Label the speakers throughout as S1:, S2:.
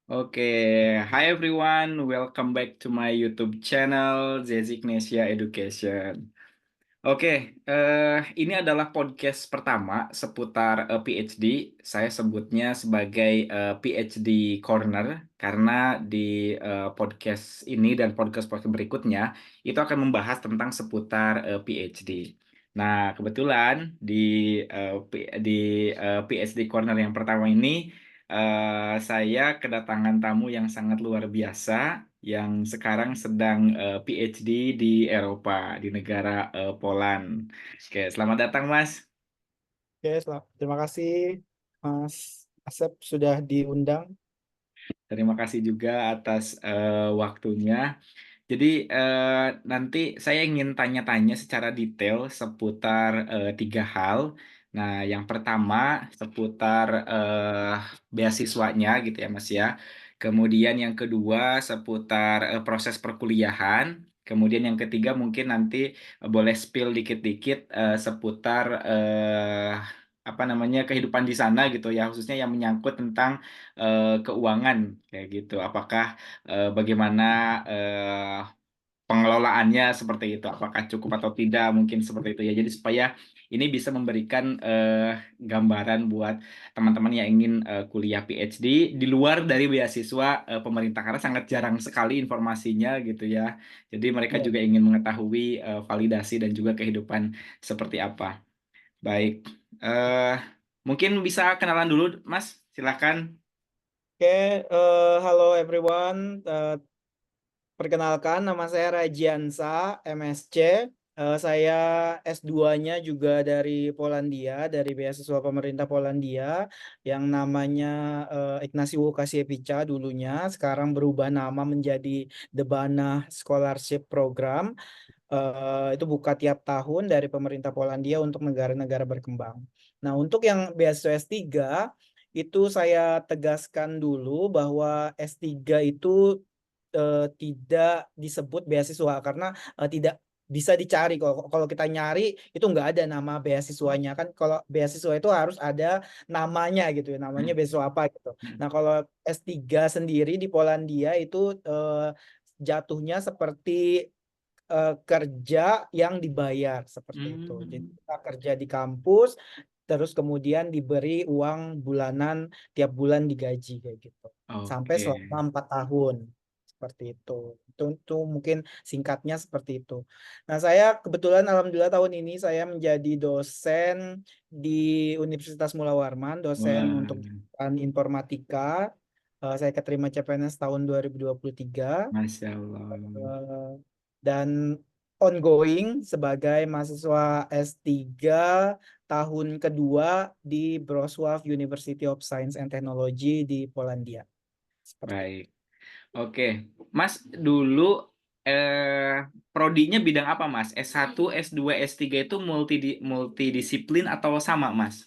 S1: Oke, Hi everyone, welcome back to my YouTube channel Zezignesia Education. Oke, ini adalah podcast pertama seputar PhD. Saya sebutnya sebagai PhD Corner karena di podcast ini dan podcast-podcast berikutnya itu akan membahas tentang seputar PhD. Nah, kebetulan di PhD Corner yang pertama ini saya kedatangan tamu yang sangat luar biasa yang sekarang sedang PhD di Eropa, di negara Poland. Oke, selamat datang, Mas.
S2: Oke, terima kasih Mas Asep sudah diundang.
S1: Terima kasih juga atas waktunya. Jadi nanti saya ingin tanya-tanya secara detail seputar tiga hal. Nah, yang pertama seputar beasiswanya gitu ya, Mas ya. Kemudian yang kedua seputar proses perkuliahan. Kemudian yang ketiga mungkin nanti boleh spill dikit-dikit seputar apa namanya kehidupan di sana gitu ya, khususnya yang menyangkut tentang keuangan kayak gitu. Apakah bagaimana pengelolaannya seperti itu, apakah cukup atau tidak, mungkin seperti itu ya. Jadi supaya ini bisa memberikan gambaran buat teman-teman yang ingin kuliah PhD di luar dari beasiswa pemerintah karena sangat jarang sekali informasinya gitu ya. Jadi mereka
S2: Ya.
S1: juga ingin mengetahui validasi dan juga kehidupan seperti apa. Baik, eh mungkin bisa kenalan dulu, Mas. Silakan.
S2: Oke, halo everyone. Perkenalkan, nama saya Rajiansa, MSc. Saya S2-nya juga dari Polandia, dari beasiswa pemerintah Polandia, yang namanya Ignacy Łukasiewicz dulunya, sekarang berubah nama menjadi The Bana Scholarship Program. Itu buka tiap tahun dari pemerintah Polandia untuk negara-negara berkembang. Nah, untuk yang beasiswa S3, itu saya tegaskan dulu bahwa S3 itu tidak disebut beasiswa karena tidak bisa dicari. Kalau kita nyari itu nggak ada nama beasiswanya kan. Kalau beasiswa itu harus ada namanya gitu ya, namanya beasiswa apa gitu. Nah, kalau S3 sendiri di Polandia itu jatuhnya seperti kerja yang dibayar seperti itu. Jadi
S1: Hmm,
S2: kita kerja di kampus, terus kemudian diberi uang bulanan tiap bulan digaji kayak gitu. Sampai
S1: oke,
S2: selama 4 tahun seperti itu. Itu mungkin singkatnya seperti itu. Nah, saya kebetulan alhamdulillah tahun ini saya menjadi dosen di Universitas Mula Warman, dosen
S1: wah,
S2: untuk jurusan informatika. Saya keterima CPNS tahun 2023.
S1: Masya Allah.
S2: Eh, dan ongoing sebagai mahasiswa S3 tahun kedua di Wrocław University of Science and Technology di Polandia. Seperti itu.
S1: Baik. Oke. Mas, dulu prodinya bidang apa, Mas? S1, S2, S3 itu multidisiplin atau sama, Mas?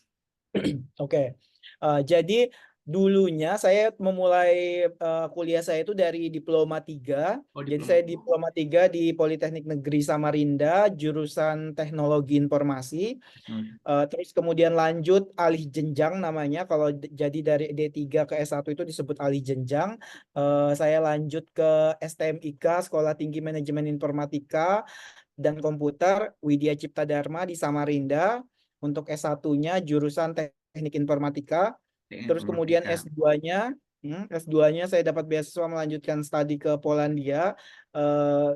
S2: Oke. Jadi dulunya saya memulai kuliah saya itu dari diploma 3.
S1: Oh,
S2: Jadi
S1: diploma.
S2: saya diploma 3 di Politeknik Negeri Samarinda, jurusan Teknologi Informasi. Terus kemudian lanjut alih jenjang namanya. Kalau jadi dari D3 ke S1 itu disebut alih jenjang. Saya lanjut ke STMIK, Sekolah Tinggi Manajemen Informatika dan Komputer Widya Cipta Dharma di Samarinda. Untuk S1-nya jurusan Teknik Informatika. Terus kemudian
S1: Informatika.
S2: S2-nya, S2-nya saya dapat beasiswa melanjutkan studi ke Polandia eh,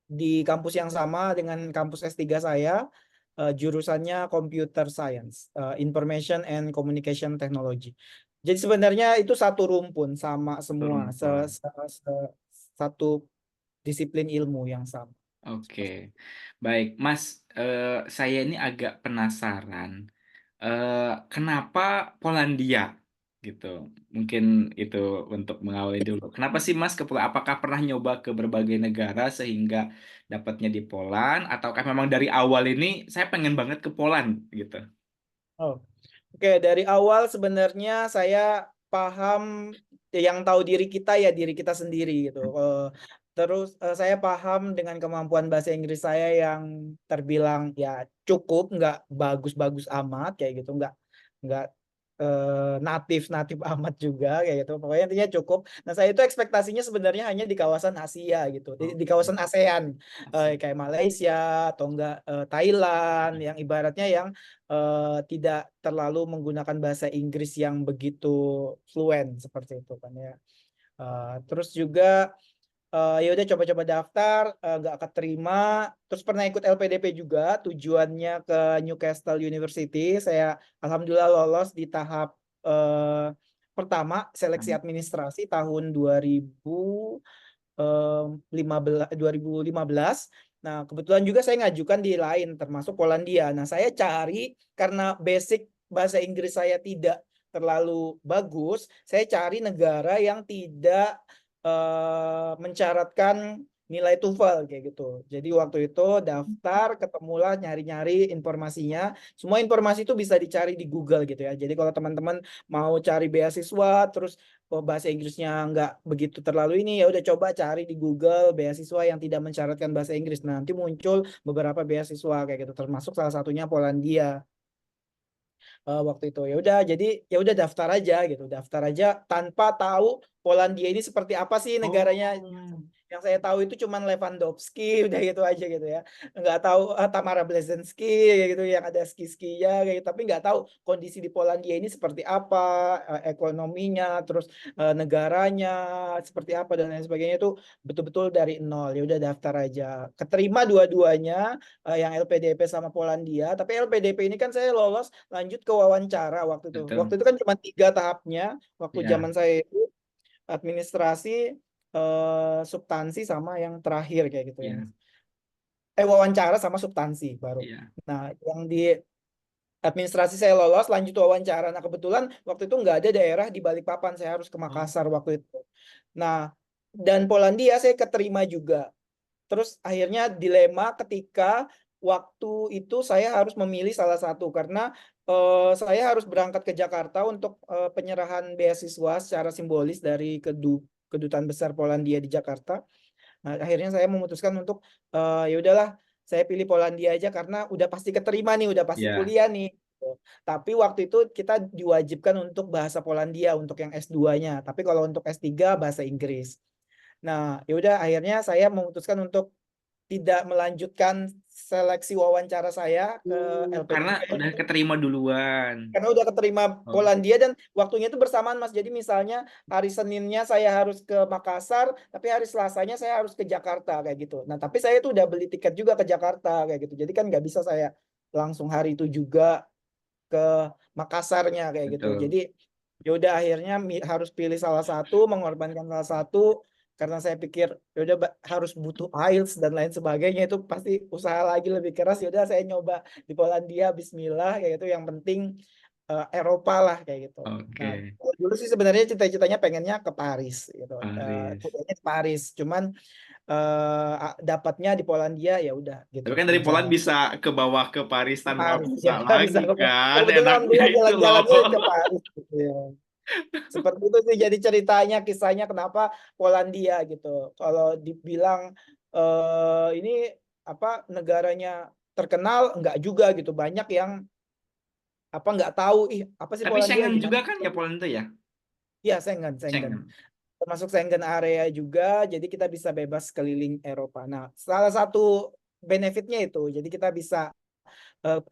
S2: di kampus yang sama dengan kampus S3 saya, jurusannya Computer Science, Information and Communication Technology. Jadi sebenarnya itu satu rumpun sama semua,
S1: Rumpun.
S2: satu disiplin ilmu yang sama.
S1: Oke. Baik, Mas, saya ini agak penasaran. Kenapa Polandia gitu? Mungkin itu untuk mengawali dulu. Kenapa sih Mas apakah pernah nyoba ke berbagai negara sehingga dapatnya di Poland ataukah memang dari awal ini saya pengen banget ke Poland gitu?
S2: Oh, oke. Dari awal sebenarnya saya paham yang tahu diri kita ya diri kita sendiri gitu. Terus saya paham dengan kemampuan bahasa Inggris saya yang terbilang ya cukup, nggak bagus-bagus amat kayak gitu, nggak natif amat juga kayak gitu. Pokoknya intinya cukup. Nah, saya itu ekspektasinya sebenarnya hanya di kawasan Asia gitu, di
S1: Oke,
S2: kawasan ASEAN,
S1: asik.
S2: kayak Malaysia atau enggak Thailand yang ibaratnya yang tidak terlalu menggunakan bahasa Inggris yang begitu fluent seperti itu kan ya. Terus juga ya udah coba-coba daftar, nggak keterima, terus pernah ikut LPDP juga, tujuannya ke Newcastle University. Saya alhamdulillah lolos di tahap pertama seleksi administrasi tahun 2015. Nah, kebetulan juga saya ngajukan di lain termasuk Polandia. Nah, saya cari karena basic bahasa Inggris saya tidak terlalu bagus, saya cari negara yang tidak mensyaratkan nilai TOEFL kayak gitu. Jadi waktu itu daftar, ketemulah nyari-nyari informasinya. Semua informasi itu bisa dicari di Google gitu ya. Jadi kalau teman-teman mau cari beasiswa, terus bahasa Inggrisnya nggak begitu terlalu ini, ya udah coba cari di Google beasiswa yang tidak mensyaratkan bahasa Inggris. Nah, nanti muncul beberapa beasiswa kayak gitu, termasuk salah satunya Polandia waktu itu. Ya udah, jadi ya udah daftar aja gitu, daftar aja tanpa tahu Polandia ini seperti apa sih negaranya.
S1: Oh,
S2: Yang saya tahu itu cuman Lewandowski, udah gitu aja gitu ya. Nggak tahu Tamara Blazensky kayak gitu yang ada ski-skinya kayak gitu. Tapi nggak tahu kondisi di Polandia ini seperti apa, ekonominya, terus negaranya seperti apa dan lain sebagainya itu betul-betul dari nol. Ya udah daftar aja. Keterima dua-duanya, yang LPDP sama Polandia. Tapi LPDP ini kan saya lolos lanjut ke wawancara waktu itu. Waktu
S1: betul.
S2: itu kan cuma 3 tahapnya. Waktu zaman
S1: Ya,
S2: saya itu administrasi, substansi sama yang terakhir kayak gitu ya.
S1: ya,
S2: Wawancara sama substansi baru.
S1: ya.
S2: Nah, yang di administrasi saya lolos lanjut wawancara. Nah, kebetulan waktu itu nggak ada daerah di Balikpapan, saya harus ke
S1: Oh,
S2: Makassar waktu itu. Nah, dan Polandia saya keterima juga. Terus akhirnya dilema ketika waktu itu saya harus memilih salah satu karena saya harus berangkat ke Jakarta untuk penyerahan beasiswa secara simbolis dari kedutaan besar Polandia di Jakarta. Nah, akhirnya saya memutuskan untuk ya udahlah, saya pilih Polandia aja karena udah pasti keterima nih, udah pasti
S1: ya.
S2: kuliah nih. Gitu. Tapi waktu itu kita diwajibkan untuk bahasa Polandia untuk yang S2-nya. Tapi kalau untuk S3 bahasa Inggris. Nah, ya udah akhirnya saya memutuskan untuk tidak melanjutkan seleksi wawancara saya ke
S1: Karena
S2: LPDP
S1: udah keterima duluan.
S2: karena udah keterima
S1: Oh,
S2: Polandia dan waktunya itu bersamaan Mas. Jadi misalnya hari Seninnya saya harus ke Makassar, tapi hari Selasanya saya harus ke Jakarta kayak gitu. Nah, tapi saya itu udah beli tiket juga ke Jakarta kayak gitu. Jadi kan nggak bisa saya langsung hari itu juga ke Makassarnya kayak gitu.
S1: betul.
S2: Jadi ya udah akhirnya harus pilih salah satu, mengorbankan salah satu karena saya pikir ya udah harus butuh IELTS dan lain sebagainya itu pasti usaha lagi lebih keras. Ya udah saya nyoba di Polandia Bismillah kayak gitu. Yang penting Eropa lah kayak gitu. Nah,
S1: Oke,
S2: dulu sih sebenarnya cita-citanya pengennya ke Paris gitu.
S1: Paris.
S2: Kuliahnya di Paris, cuman dapatnya di Polandia ya udah gitu
S1: Tapi kan dari Poland
S2: berjalan
S1: bisa ke bawah ke Paris
S2: ke
S1: tanpa
S2: Paris
S1: visa
S2: ya bisa
S1: lagi
S2: ke
S1: kan.
S2: kebetulan
S1: Enaknya
S2: alhamdulillah
S1: itu loh.
S2: jalan-jalannya ke Paris gitu ya. Seperti itu sih jadi ceritanya kisahnya kenapa Polandia gitu. Kalau dibilang ini apa negaranya terkenal enggak juga gitu. Banyak yang apa nggak tahu ih apa sih
S1: Tapi
S2: Polandia
S1: Schengen
S2: gimana?
S1: juga kan ya Poland itu ya?
S2: Iya, Schengen.
S1: Schengen.
S2: Termasuk Schengen area juga, jadi kita bisa bebas keliling Eropa. Nah, salah satu benefitnya itu, jadi kita bisa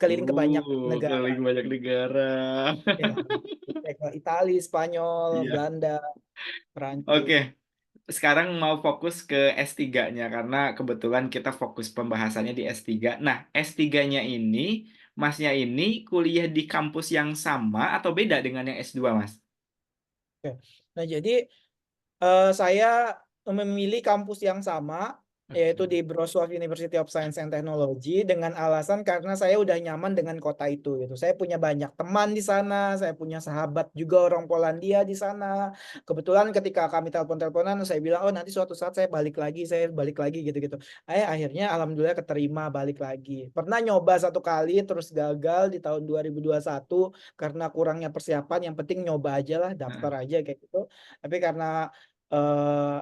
S2: keliling ke banyak negara.
S1: Keliling banyak negara.
S2: Ya, ke Italia, Spanyol,
S1: Iya.
S2: Belanda, Perancis.
S1: Oke, sekarang mau fokus ke S3-nya karena kebetulan kita fokus pembahasannya di S3. Nah, S3-nya ini, Masnya ini kuliah di kampus yang sama atau beda dengan yang S2, Mas?
S2: Oke. Nah, jadi saya memilih kampus yang sama,
S1: Oke.
S2: yaitu di Wrocław University of Science and Technology, dengan alasan karena saya udah nyaman dengan kota itu. Gitu. Saya punya banyak teman di sana, saya punya sahabat juga orang Polandia di sana. Kebetulan ketika kami telepon-teleponan, saya bilang, oh nanti suatu saat saya balik lagi gitu-gitu. Akhirnya alhamdulillah keterima balik lagi. Pernah nyoba satu kali, terus gagal di tahun 2021 karena kurangnya persiapan. Yang penting nyoba aja lah, daftar
S1: Nah,
S2: aja kayak gitu. Tapi karena eh,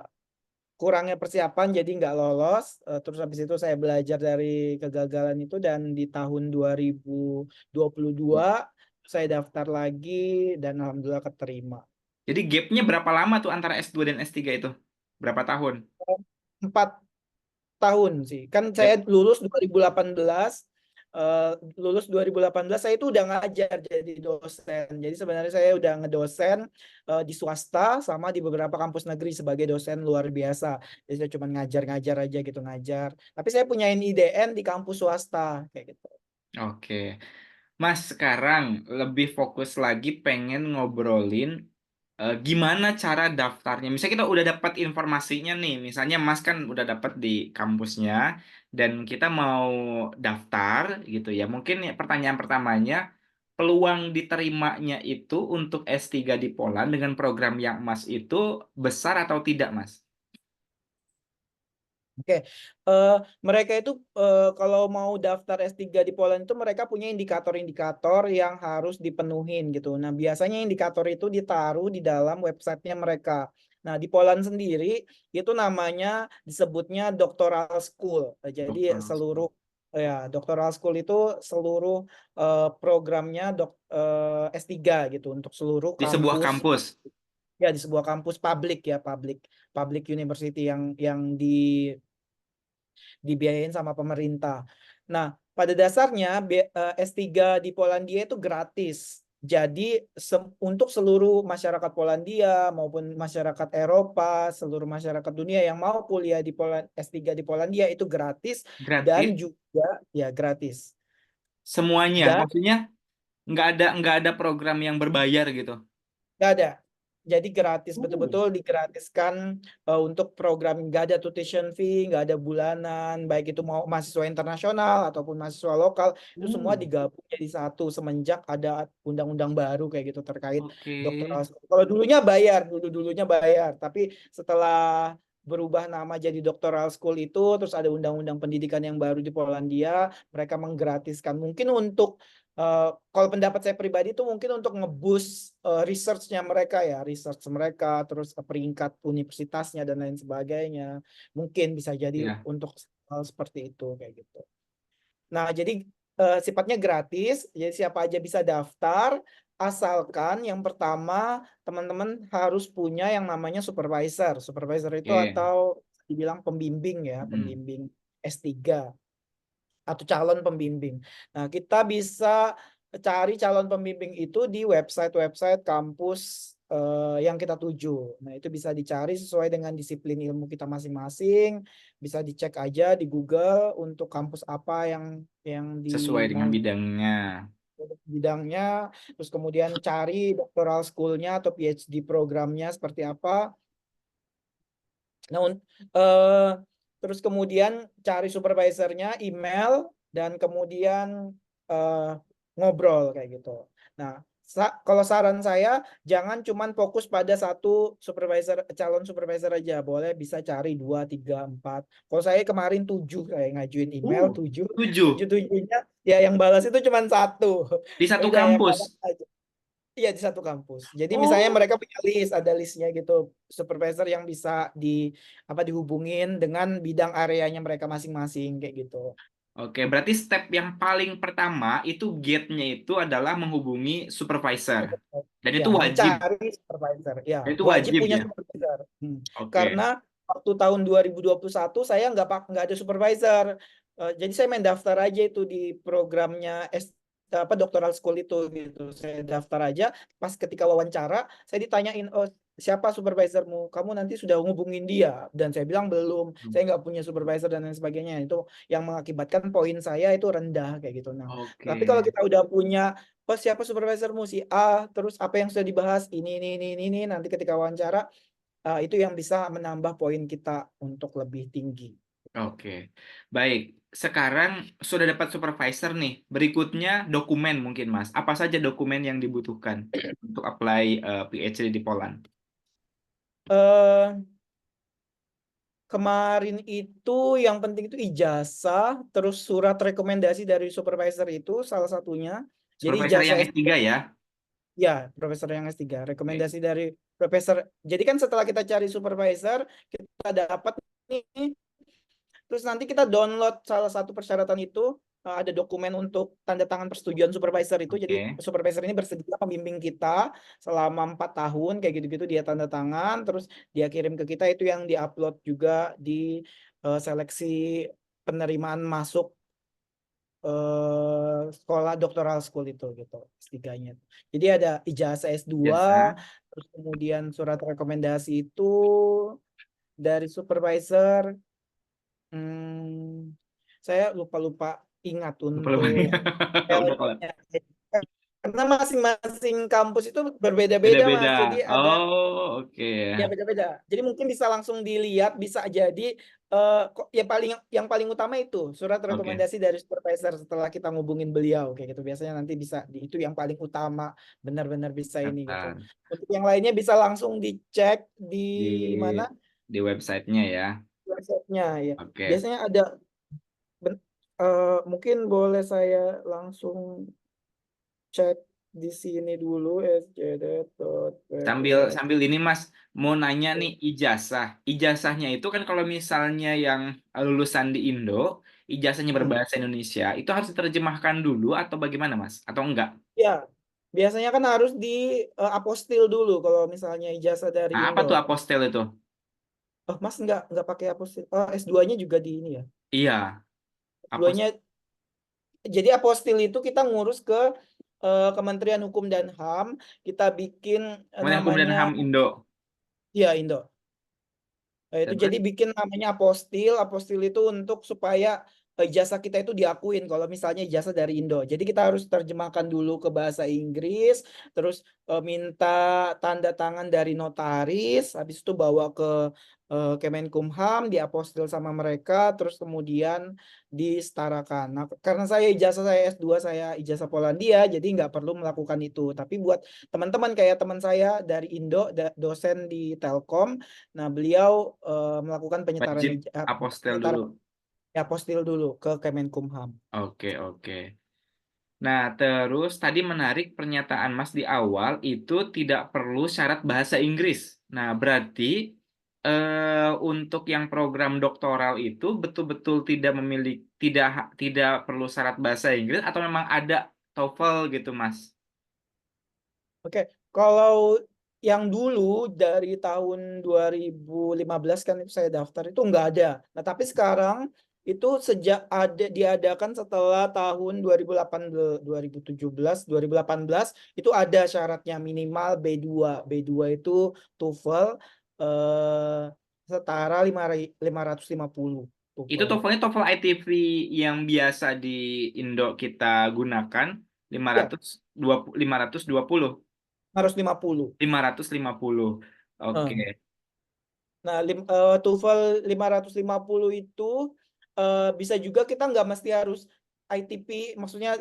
S2: kurangnya persiapan jadi nggak lolos. Terus habis itu saya belajar dari kegagalan itu dan di tahun 2022 saya daftar lagi dan alhamdulillah keterima.
S1: Jadi gapnya berapa lama tuh antara S2 dan S3 itu? Berapa tahun?
S2: 4 tahun sih. Kan saya
S1: Ya.
S2: lulus 2018, eh, lulus 2018 saya itu udah ngajar jadi dosen. Jadi sebenarnya saya udah ngedosen di swasta sama di beberapa kampus negeri sebagai dosen luar biasa. Jadi saya cuma ngajar-ngajar aja gitu ngajar. Tapi saya punya IDN di kampus swasta kayak gitu.
S1: Oke. Mas sekarang lebih fokus lagi pengen ngobrolin gimana cara daftarnya. Misalnya kita udah dapat informasinya nih, misalnya Mas kan udah dapat di kampusnya dan kita mau daftar gitu ya. Mungkin ya, pertanyaan pertamanya, peluang diterimanya itu untuk S3 di Poland dengan program yang Mas itu besar atau tidak, Mas?
S2: Oke, mereka itu kalau mau daftar S3 di Poland itu mereka punya indikator-indikator yang harus dipenuhin gitu. Nah, biasanya indikator itu ditaruh di dalam websitenya mereka. Nah, di Poland sendiri itu namanya disebutnya doctoral school. Jadi
S1: Dokter.
S2: seluruh ya doctoral school itu seluruh programnya S3 gitu untuk seluruh
S1: Di sebuah
S2: kampus
S1: kampus.
S2: ya di sebuah kampus publik ya public public university yang dibiayain sama pemerintah. Nah, pada dasarnya S3 di Polandia itu gratis. Jadi untuk seluruh masyarakat Polandia maupun masyarakat Eropa, seluruh masyarakat dunia yang mau kuliah di S3 di Polandia itu gratis dan
S1: Gratis
S2: juga ya gratis.
S1: semuanya.
S2: Dan
S1: Maksudnya nggak ada program yang berbayar gitu.
S2: nggak ada. Jadi gratis,
S1: Uh,
S2: betul-betul digratiskan untuk program. Nggak ada tuition fee, nggak ada bulanan, baik itu mau mahasiswa internasional ataupun mahasiswa lokal, itu semua
S1: uh,
S2: digabung jadi satu semenjak ada undang-undang baru kayak gitu terkait
S1: oke.
S2: doktoral. Kalau dulunya bayar, dulunya bayar, tapi setelah berubah nama jadi doctoral school itu, terus ada undang-undang pendidikan yang baru di Polandia, mereka menggratiskan. Mungkin untuk kalau pendapat saya pribadi itu mungkin untuk nge-boost research-nya mereka ya, research mereka, terus peringkat universitasnya dan lain sebagainya. Mungkin bisa jadi
S1: Ya.
S2: untuk hal seperti itu kayak gitu. Nah, jadi sifatnya gratis, jadi siapa aja bisa daftar, asalkan yang pertama teman-teman harus punya yang namanya supervisor. Supervisor itu
S1: Oke.
S2: atau dibilang pembimbing ya,
S1: Hmm.
S2: pembimbing S3 atau calon pembimbing. Nah, kita bisa cari calon pembimbing itu di website-website kampus yang kita tuju. Nah, itu bisa dicari sesuai dengan disiplin ilmu kita masing-masing. Bisa dicek aja di Google untuk kampus apa yang
S1: Sesuai
S2: di
S1: dengan
S2: mau
S1: bidangnya.
S2: bidangnya, terus kemudian cari doctoral school-nya atau PhD programnya seperti apa. Nah, eh, terus kemudian cari supervisornya, email, dan kemudian eh, ngobrol kayak gitu. Nah, kalau saran saya jangan cuman fokus pada satu supervisor, calon supervisor aja, boleh bisa cari 2, 3, 4. Kalau saya kemarin 7 kayak ngajuin email
S1: Uh,
S2: 7, 7
S1: 7
S2: tujuhnya ya yang balas itu cuman satu.
S1: di
S2: Ya
S1: satu
S2: udah yang balas
S1: kampus.
S2: aja. Iya di satu kampus. Jadi misalnya
S1: Oh,
S2: mereka punya list, ada listnya gitu, supervisor yang bisa dihubungin dengan bidang areanya mereka masing-masing kayak gitu.
S1: oke. Berarti step yang paling pertama itu gate-nya itu adalah menghubungi supervisor. Dan
S2: Ya,
S1: itu wajib.
S2: mencari supervisor. Ya,
S1: Dan itu
S2: wajib
S1: wajib
S2: punya
S1: ya.
S2: supervisor.
S1: Oke.
S2: Karena waktu tahun 2021 saya nggak ada supervisor. Jadi saya main daftar aja itu di programnya apa doctoral school itu gitu. Saya daftar aja. Pas ketika wawancara, saya ditanyain, oh siapa supervisormu? Kamu nanti sudah ngubungin dia? Dan saya bilang belum. Saya nggak punya supervisor dan lain sebagainya. Itu yang mengakibatkan poin saya itu rendah kayak gitu. Nah, tapi kalau
S1: Oke.
S2: kita udah punya oh siapa supervisormu si A, terus apa yang sudah dibahas ini, nanti ketika wawancara itu yang bisa menambah poin kita untuk lebih tinggi.
S1: Oke. Baik. Sekarang sudah dapat supervisor nih. Berikutnya dokumen mungkin Mas. Apa saja dokumen yang dibutuhkan untuk apply PhD di Poland?
S2: eh Kemarin itu yang penting itu ijazah, terus surat rekomendasi dari supervisor itu salah satunya. Jadi
S1: Supervisor
S2: ijazah
S1: yang S3 ya?
S2: ya, profesor yang S3,
S1: Oke.
S2: rekomendasi dari profesor. Jadi kan setelah kita cari supervisor, kita dapat nih. Terus nanti kita download salah satu persyaratan itu ada dokumen untuk tanda tangan persetujuan supervisor itu. Jadi
S1: Oke.
S2: supervisor ini bersedia membimbing kita selama 4 tahun kayak gitu-gitu, dia tanda tangan, terus dia kirim ke kita, itu yang diupload juga di seleksi penerimaan masuk sekolah doktoral school itu gitu, S3-nya. Jadi ada ijazah S2,
S1: Jasa.
S2: terus kemudian surat rekomendasi itu dari supervisor. Saya lupa-lupa ingat
S1: Lupa-lupa.
S2: untuk
S1: Udah kalau
S2: detailnya. Karena masing-masing kampus itu berbeda-beda,
S1: beda-beda.
S2: Mas. Jadi ada
S1: Oh, oke
S2: ya
S1: ya.
S2: beda-beda. Jadi mungkin bisa langsung dilihat, bisa jadi kok ya yang paling utama itu surat
S1: Oke,
S2: rekomendasi dari supervisor setelah kita ngubungin beliau kayak gitu. Biasanya nanti bisa itu yang paling utama, benar-benar bisa ini gitu.
S1: daftar
S2: Untuk yang lainnya bisa langsung dicek di
S1: di
S2: mana
S1: websitenya ya.
S2: websitenya ya.
S1: Oke.
S2: Biasanya ada mungkin boleh saya langsung cek di sini dulu
S1: Sambil
S2: sjdet.ppr.
S1: sambil ini Mas, mau nanya nih ijazah. Ijazahnya itu kan kalau misalnya yang lulusan di Indo, ijazahnya
S2: Hmm.
S1: berbahasa Indonesia, itu harus diterjemahkan dulu atau bagaimana Mas? Atau enggak?
S2: Ya, biasanya kan harus di apostil dulu kalau misalnya ijazah dari
S1: Nah, apa
S2: Indo.
S1: tuh apostel itu?
S2: Oh, Mas nggak pakai apostil. Oh, S2-nya juga di ini ya.
S1: Iya, apostel.
S2: S2-nya jadi apostil itu kita ngurus ke Kementerian Hukum dan HAM, kita bikin
S1: Kementerian Hukum dan
S2: namanya
S1: HAM Indo.
S2: ya Indo. Itu
S1: Terus?
S2: jadi bikin namanya apostil. Apostil itu untuk supaya ijazah kita itu diakuin kalau misalnya ijazah dari Indo. Jadi kita harus terjemahkan dulu ke bahasa Inggris, terus minta tanda tangan dari notaris, habis itu bawa ke Kemenkumham, diapostil sama mereka, terus kemudian disetarakan. Nah, karena saya S2, saya ijazah Polandia, jadi nggak perlu melakukan itu. Tapi buat teman-teman kayak teman saya dari Indo, dosen di Telkom, nah, beliau melakukan
S1: Wajib apostel
S2: penyetaran
S1: dulu.
S2: apostil dulu ke Kemenkumham.
S1: Oke, oke. Nah, terus tadi menarik pernyataan Mas di awal itu tidak perlu syarat bahasa Inggris. Nah, berarti untuk yang program doktoral itu betul-betul tidak memiliki tidak perlu syarat bahasa Inggris atau memang ada TOEFL gitu, Mas?
S2: Oke, kalau yang dulu dari tahun 2015 kan itu saya daftar itu nggak ada. Nah, tapi sekarang itu sejak diadakan setelah tahun 2018, 2017, 2018 itu ada syaratnya minimal B2. B2 itu TOEFL eh, setara 550
S1: Itu
S2: TOEFL.
S1: TOEFL-nya TOEFL ITV yang biasa di Indo kita gunakan
S2: Ya,
S1: 520
S2: harus 50.
S1: 550. Oke.
S2: Eh. Nah, TOEFL 550 itu bisa juga kita nggak mesti harus ITP, maksudnya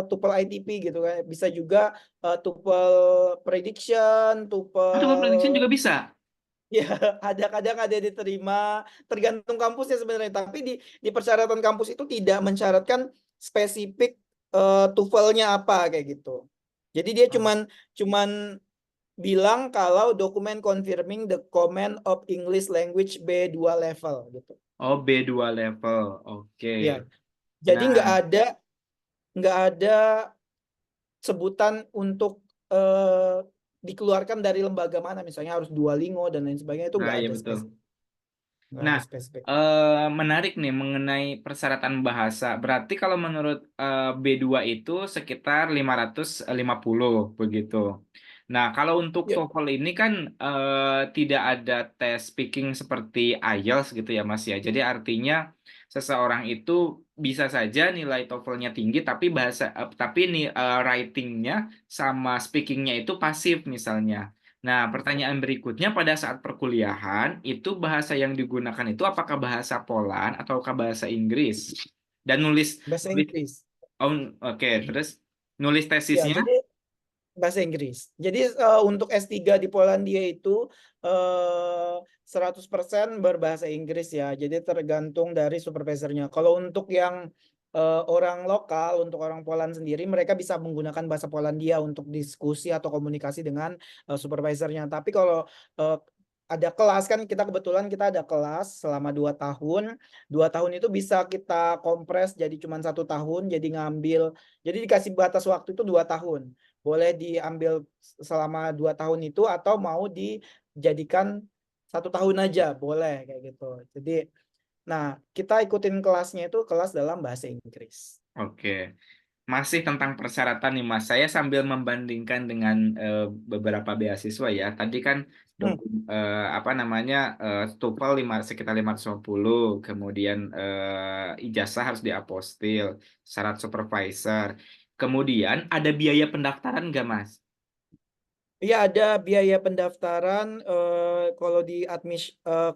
S2: TOEFL ITP gitu kan. Bisa juga TOEFL prediction,
S1: Oh, TOEFL prediction
S2: TOEFL
S1: juga bisa.
S2: ya ada kadang ada diterima, tergantung kampusnya sebenarnya. Tapi di persyaratan kampus itu tidak mensyaratkan spesifik TOEFL-nya apa kayak gitu. Jadi dia cuman cuman bilang kalau dokumen confirming the command of English language B2 level gitu.
S1: Oh, B2 level. Oke.
S2: Ya, jadi nggak
S1: Nah,
S2: ada nggak ada sebutan untuk eh, dikeluarkan dari lembaga mana, misalnya harus Duolingo dan lain sebagainya, itu
S1: nah
S2: nggak
S1: ya
S2: ada
S1: betul.
S2: spesifik, nggak
S1: Nah,
S2: ada spesifik.
S1: menarik nih mengenai persyaratan bahasa. Berarti kalau menurut B2 itu sekitar 550 begitu. Nah, kalau untuk
S2: Ya,
S1: TOEFL ini kan tidak ada tes speaking seperti IELTS gitu ya, Mas ya. Jadi artinya seseorang itu bisa saja nilai TOEFL-nya tinggi tapi writing-nya sama speaking-nya itu pasif misalnya. Nah, pertanyaan berikutnya pada saat perkuliahan, itu bahasa yang digunakan itu apakah bahasa Poland ataukah bahasa Inggris? Dan
S2: bahasa
S1: nulis
S2: Inggris.
S1: oh, oke, terus nulis
S2: Ya,
S1: tesisnya
S2: jadi bahasa Inggris. Jadi untuk S3 di Polandia itu 100% berbahasa Inggris ya. Jadi tergantung dari supervisornya. Kalau untuk yang orang lokal, untuk orang Poland sendiri, mereka bisa menggunakan bahasa Polandia untuk diskusi atau komunikasi dengan supervisornya. Tapi kalau ada kelas kan, kita kebetulan kita ada kelas selama 2 tahun. 2 tahun itu bisa kita kompres jadi cuma 1 tahun, jadi jadi dikasih batas waktu itu 2 tahun. Boleh diambil selama 2 tahun itu atau mau dijadikan 1 tahun aja, boleh kayak gitu. Jadi, nah kita ikutin kelasnya itu kelas dalam bahasa Inggris.
S1: Oke. Masih tentang persyaratan nih Mas, saya sambil membandingkan dengan beberapa beasiswa ya. Tadi kan
S2: Hmm.
S1: apa namanya TOEFL sekitar 550, kemudian ijazah harus diapostil, syarat supervisor. Kemudian ada biaya pendaftaran nggak Mas?
S2: Iya, ada biaya pendaftaran. Kalau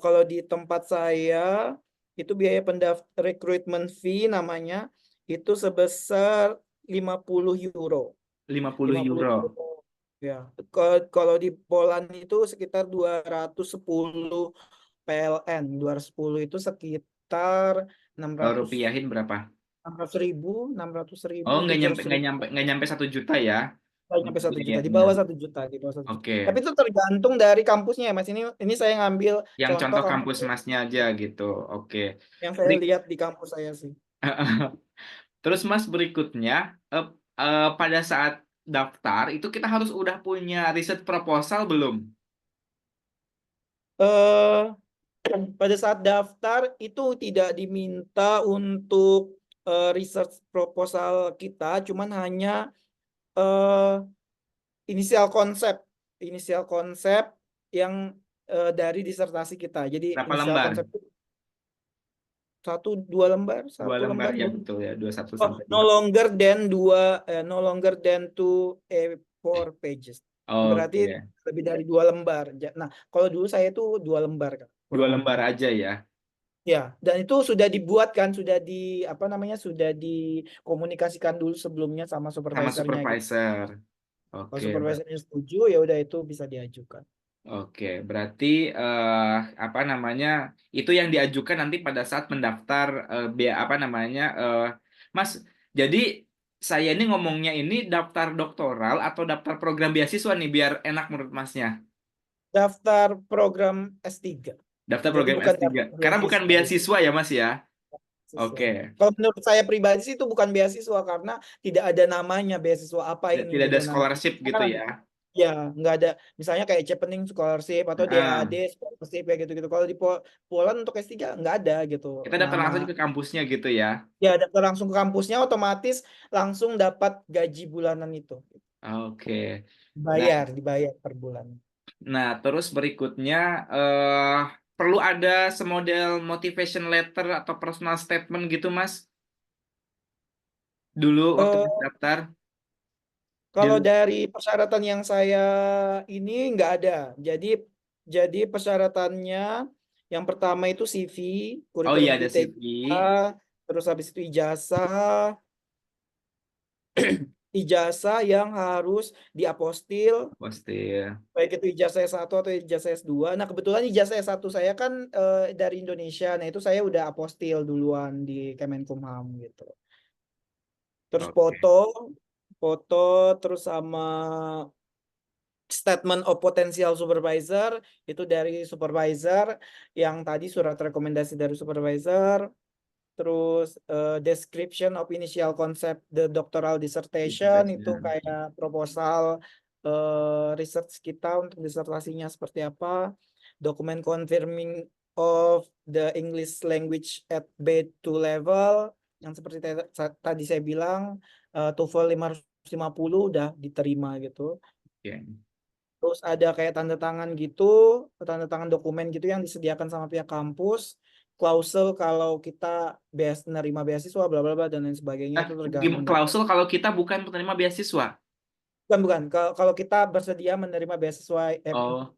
S2: kalau di tempat saya itu biaya recruitment fee namanya itu sebesar 50 euro.
S1: 50
S2: 50
S1: euro
S2: euro. Ya. Kalau di Poland itu sekitar 210 PLN. 210 itu sekitar enam
S1: Kalau
S2: ratus
S1: rupiahin berapa?
S2: 600.000, 600.000,
S1: Oh, nggak
S2: tujuh
S1: nyampe
S2: ratus
S1: nggak
S2: ribu.
S1: nyampe nggak nyampe 1 juta ya
S2: Nggak nyampe
S1: untuk
S2: 1 juta, di
S1: biayanya.
S2: bawah 1 juta, di bawah 1 juta. Tapi
S1: Oke.
S2: itu tergantung dari kampusnya ya, Mas. Ini saya ngambil
S1: Yang
S2: contoh
S1: contoh
S2: kampus
S1: kampus masnya aja gitu. Oke.
S2: yang saya lihat di kampus saya sih.
S1: Terus Mas berikutnya pada saat daftar itu kita harus udah punya riset proposal belum?
S2: Eh, pada saat daftar itu tidak diminta untuk research proposal kita, cuman hanya eh, inisial konsep, inisial konsep yang dari disertasi kita. Jadi
S1: Berapa
S2: inisial
S1: lembar?
S2: konsep itu 1 2 lembar,
S1: Dua
S2: satu
S1: lembar
S2: lembar
S1: ya
S2: dua.
S1: betul ya 21
S2: Oh,
S1: sampai
S2: no
S1: 2.
S2: longer than no longer than 2 A4 pages. Berarti
S1: Oke.
S2: lebih dari 2 lembar. Nah, kalau dulu saya itu 2 lembar, Kak,
S1: Dua
S2: kurang lebih.
S1: lembar aja ya
S2: Ya, dan itu sudah dibuat kan, sudah apa namanya, sudah dikomunikasikan dulu sebelumnya sama
S1: sama
S2: supervisornya gitu.
S1: supervisor.
S2: Kalau
S1: Oke,
S2: supervisornya setuju, ya udah itu bisa diajukan.
S1: oke. Berarti apa namanya itu yang diajukan nanti pada saat mendaftar apa namanya Mas. Jadi saya ini ngomongnya ini daftar doktoral atau daftar program beasiswa nih biar enak menurut Masnya.
S2: Daftar program S3.
S1: Daftar
S2: Jadi
S1: program
S2: bukan
S1: S3.
S2: daftar
S1: Karena bukan
S2: beasiswa itu.
S1: beasiswa ya Mas ya.
S2: Beasiswa.
S1: Oke.
S2: Kalau menurut saya pribadi sih itu bukan beasiswa karena tidak ada namanya beasiswa apa ini
S1: Tidak
S2: gitu.
S1: ada
S2: Nah,
S1: scholarship gitu
S2: kan
S1: ya.
S2: ya nggak ada misalnya kayak Chevening scholarship atau
S1: Heeh.
S2: DAAD scholarship ya gitu-gitu. Kalau di Poland untuk S3 nggak ada gitu
S1: Kita daftar
S2: nama.
S1: langsung ke kampusnya gitu ya.
S2: Ya daftar langsung ke kampusnya otomatis langsung dapat gaji bulanan itu.
S1: Oke. Nah,
S2: Dibayar per bulan.
S1: nah, terus berikutnya eh perlu ada semodel motivation letter atau personal statement gitu, Mas. Dulu waktu
S2: Eh,
S1: Mas daftar
S2: Kalau
S1: dulu.
S2: dari persyaratan yang saya ini nggak ada. Jadi persyaratannya yang pertama itu CV,
S1: Oh
S2: kurikulum
S1: iya ada
S2: vitae
S1: CV,
S2: kita, terus habis itu ijazah, ijazah yang harus diapostil,
S1: postil.
S2: baik itu ijazah S1 atau ijazah S2. Nah, kebetulan ijazah S1 saya kan dari Indonesia. Nah, itu saya udah apostil duluan di Kemenkumham gitu. Terus
S1: Oke.
S2: foto terus sama statement of potential supervisor itu dari supervisor yang tadi surat rekomendasi dari supervisor, terus description of initial concept the doctoral dissertation itu
S1: Dissertation.
S2: kayak proposal research kita untuk disertasinya seperti apa, dokumen confirming of the English language at B2 level yang seperti tadi saya bilang, TOEFL 550 udah diterima gitu.
S1: Oke.
S2: Terus ada kayak tanda tangan gitu, tanda tangan dokumen gitu yang disediakan sama pihak kampus, klausul kalau kita nerima beasiswa, bla bla bla dan lain sebagainya
S1: Nah,
S2: itu tergantung dari.
S1: klausul kalau kita bukan penerima beasiswa.
S2: Bukan. Kalau kita bersedia menerima beasiswa,
S1: Oh,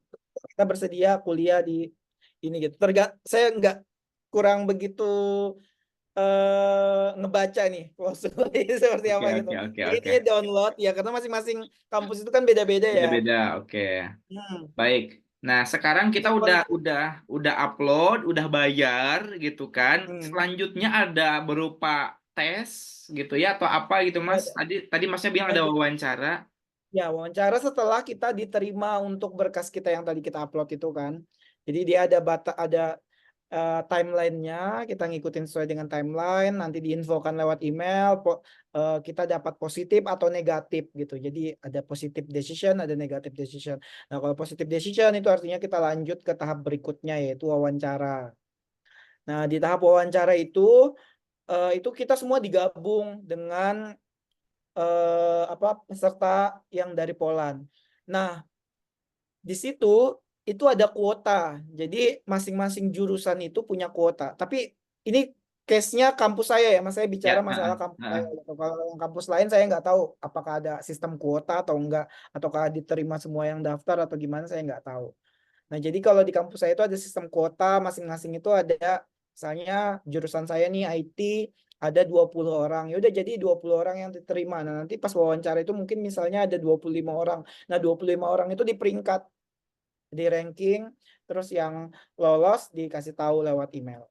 S2: kita bersedia kuliah di ini gitu. Saya nggak kurang begitu ngebaca nih klausul ini seperti
S1: oke
S2: apa gitu.
S1: oke oke
S2: Jadi
S1: oke.
S2: ini download ya karena masing-masing kampus itu kan beda-beda ya.
S1: Beda-beda. Oke.
S2: Hmm.
S1: Baik. Nah, sekarang kita
S2: Terus
S1: udah upload, udah bayar gitu kan.
S2: hmm.
S1: Selanjutnya ada berupa tes gitu ya atau apa gitu, Mas?
S2: Ada.
S1: Tadi tadi Masnya bilang ada wawancara.
S2: Ya, wawancara setelah kita diterima untuk berkas kita yang tadi kita upload itu kan. Jadi dia ada timelinenya, kita ngikutin sesuai dengan timeline, nanti diinfokan lewat email, kita dapat positif atau negatif gitu. Jadi ada positif decision, ada negatif decision. Nah, kalau positif decision itu artinya kita lanjut ke tahap berikutnya yaitu wawancara. Nah, di tahap wawancara itu kita semua digabung dengan peserta yang dari Poland. Nah, di situ itu ada kuota. Jadi masing-masing jurusan itu punya kuota. Tapi ini case-nya kampus saya ya, Mas. Saya bicara
S1: Ya,
S2: masalah kampus saya gitu. Kalau yang kampus lain saya nggak tahu apakah ada sistem kuota atau enggak, ataukah diterima semua yang daftar atau gimana saya nggak tahu. Nah, jadi kalau di kampus saya itu ada sistem kuota, masing-masing itu ada, misalnya jurusan saya nih IT, ada 20 orang. Ya udah jadi 20 orang yang diterima. Nah, nanti pas wawancara itu mungkin misalnya ada 25 orang. Nah, 25 orang itu di peringkat, di ranking, terus yang lolos dikasih tahu lewat email.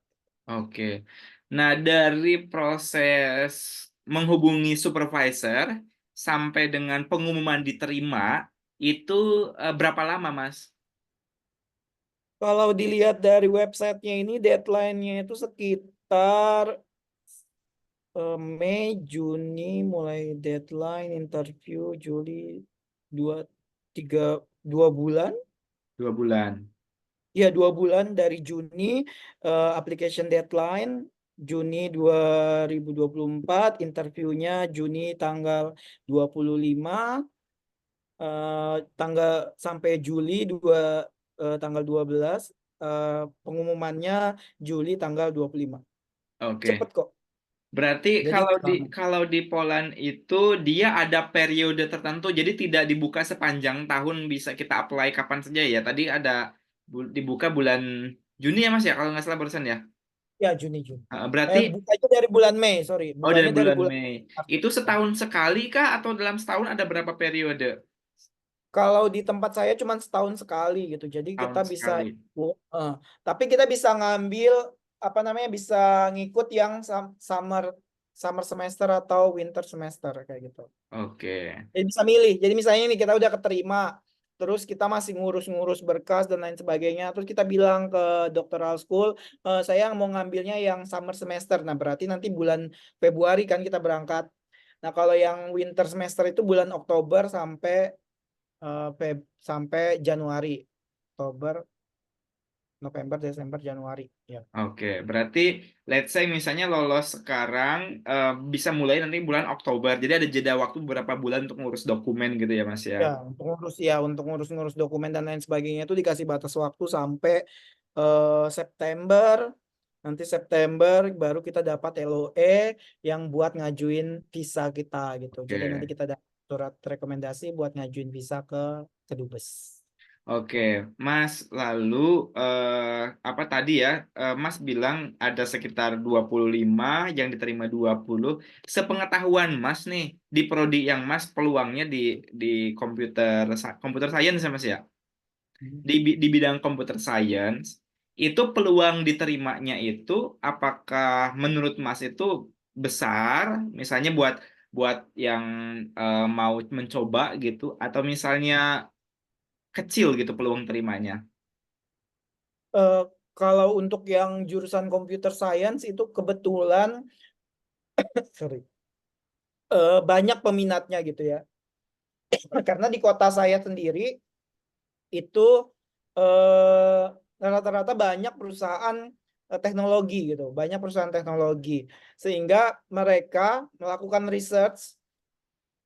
S1: oke. Nah, dari proses menghubungi supervisor sampai dengan pengumuman diterima, itu berapa lama, Mas?
S2: Kalau dilihat dari websitenya ini deadline-nya itu sekitar Mei, Juni mulai deadline, interview Juli, dua, tiga, 2 bulan.
S1: 2 bulan.
S2: Ya, 2 bulan dari Juni, application deadline, Juni 2024, interviewnya Juni tanggal 25, tanggal sampai Juli tanggal 12, pengumumannya Juli tanggal 25.
S1: Oke.
S2: Cepet kok.
S1: Berarti
S2: Jadi
S1: kalau
S2: nggak
S1: di
S2: lama.
S1: kalau di Poland itu dia ada periode tertentu, jadi tidak dibuka sepanjang tahun, bisa kita apply kapan saja ya. Tadi ada dibuka bulan Juni ya Mas ya, kalau nggak salah barusan ya.
S2: Ya, Juni Juni.
S1: Berarti
S2: Bukanya dari bulan Mei, sorry.
S1: oh dari
S2: Bukanya dari
S1: bulan
S2: bulan
S1: Mei.
S2: Maret.
S1: Itu setahun sekali kah atau dalam setahun ada berapa periode?
S2: Kalau di tempat saya cuma setahun sekali gitu. Jadi kita
S1: Tahun
S2: bisa
S1: sekali.
S2: eh, tapi kita bisa ngambil apa namanya, bisa ngikut yang summer summer semester atau winter semester kayak gitu.
S1: Oke.
S2: Jadi bisa milih. Jadi misalnya ini kita udah keterima, terus kita masih ngurus-ngurus berkas dan lain sebagainya. Terus kita bilang ke doctoral school, saya mau ngambilnya yang summer semester. Nah, berarti nanti bulan Februari kan kita berangkat. Nah, kalau yang winter semester itu bulan Oktober sampai Januari. Oktober, November, Desember, Januari. Ya.
S1: Oke, berarti let's say misalnya lolos sekarang bisa mulai nanti bulan Oktober. Jadi ada jeda waktu beberapa bulan untuk ngurus dokumen gitu ya Mas ya.
S2: Untuk ngurus-ngurus dokumen dan lain sebagainya itu dikasih batas waktu sampai September. Nanti September baru kita dapat LOE yang buat ngajuin visa kita gitu. Jadi nanti
S1: Oke.
S2: kita dapat surat rekomendasi buat ngajuin visa ke Kedubes.
S1: Oke, Mas, lalu apa tadi ya? Mas bilang ada sekitar 25 yang diterima 20. Sepengetahuan Mas nih, di prodi yang Mas peluangnya di komputer science ya Mas ya. Di bidang computer science itu peluang diterimanya itu apakah menurut Mas itu besar, misalnya buat buat yang mau mencoba gitu, atau misalnya kecil gitu peluang terimanya.
S2: Eh, Kalau untuk yang jurusan computer science itu kebetulan sorry, banyak peminatnya gitu ya. Karena di kota saya sendiri itu eh, rata-rata banyak perusahaan teknologi gitu, banyak perusahaan teknologi, sehingga mereka melakukan research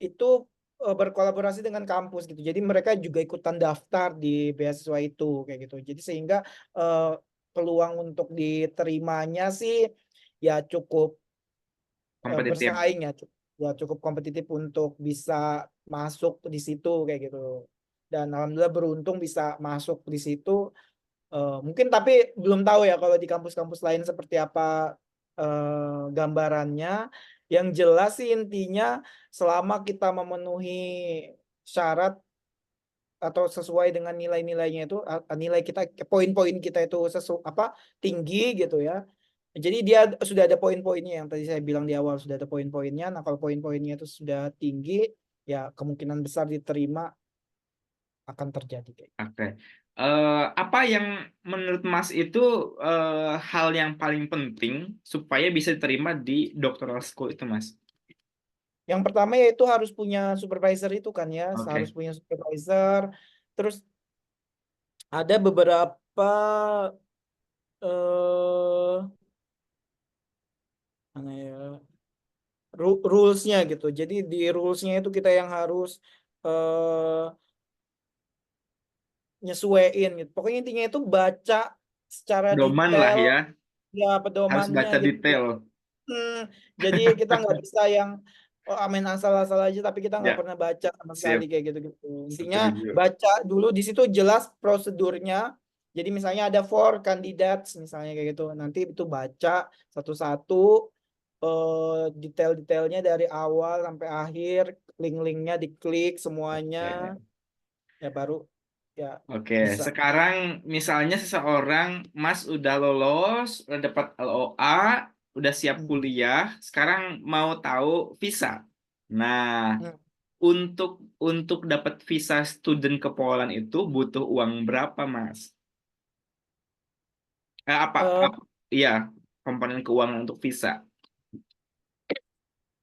S2: itu berkolaborasi dengan kampus gitu. Jadi mereka juga ikutan daftar di beasiswa itu kayak gitu. Jadi sehingga eh, peluang untuk diterimanya sih ya cukup
S1: Kompetitif.
S2: bersaing ya, ya cukup kompetitif untuk bisa masuk di situ kayak gitu. Dan alhamdulillah beruntung bisa masuk di situ. Mungkin tapi belum tahu ya kalau di kampus-kampus lain seperti apa gambarannya. Yang jelas sih intinya selama kita memenuhi syarat atau sesuai dengan nilai-nilainya itu, nilai kita, poin-poin kita itu tinggi gitu ya. Jadi dia sudah ada poin-poinnya yang tadi saya bilang di awal, sudah ada poin-poinnya. Nah, kalau poin-poinnya itu sudah tinggi, ya kemungkinan besar diterima. akan terjadi kayak gitu.
S1: Oke. Apa yang menurut Mas itu hal yang paling penting supaya bisa diterima di doctoral school itu, Mas?
S2: Yang pertama yaitu harus punya supervisor itu kan ya, harus
S1: Oke.
S2: punya supervisor. Terus ada beberapa eh mana ya, rulesnya gitu. Jadi di rulesnya itu kita yang harus eh nyesuaiin gitu. Pokoknya intinya itu baca secara
S1: Doman lah
S2: detail
S1: ya,
S2: ya
S1: harus
S2: pedomannya
S1: baca
S2: gitu.
S1: detail.
S2: Jadi kita nggak bisa yang oh, amin asal-asal aja tapi kita nggak
S1: Ya,
S2: pernah baca sama sekali
S1: sip.
S2: kayak gitu-gitu. Intinya
S1: Setuju.
S2: baca dulu di situ jelas prosedurnya. Jadi misalnya ada four candidates misalnya kayak gitu. Nanti itu baca satu-satu detail-detailnya dari awal sampai akhir, link-linknya diklik semuanya
S1: Oke.
S2: ya baru ya
S1: Oke,
S2: bisa.
S1: sekarang misalnya seseorang, Mas udah lolos, udah dapat LOA, udah siap
S2: Hmm.
S1: kuliah, sekarang mau tahu visa. Nah,
S2: Hmm.
S1: untuk dapat visa student ke Poland itu butuh uang berapa, Mas?
S2: Eh,
S1: Iya, komponen keuangan untuk visa.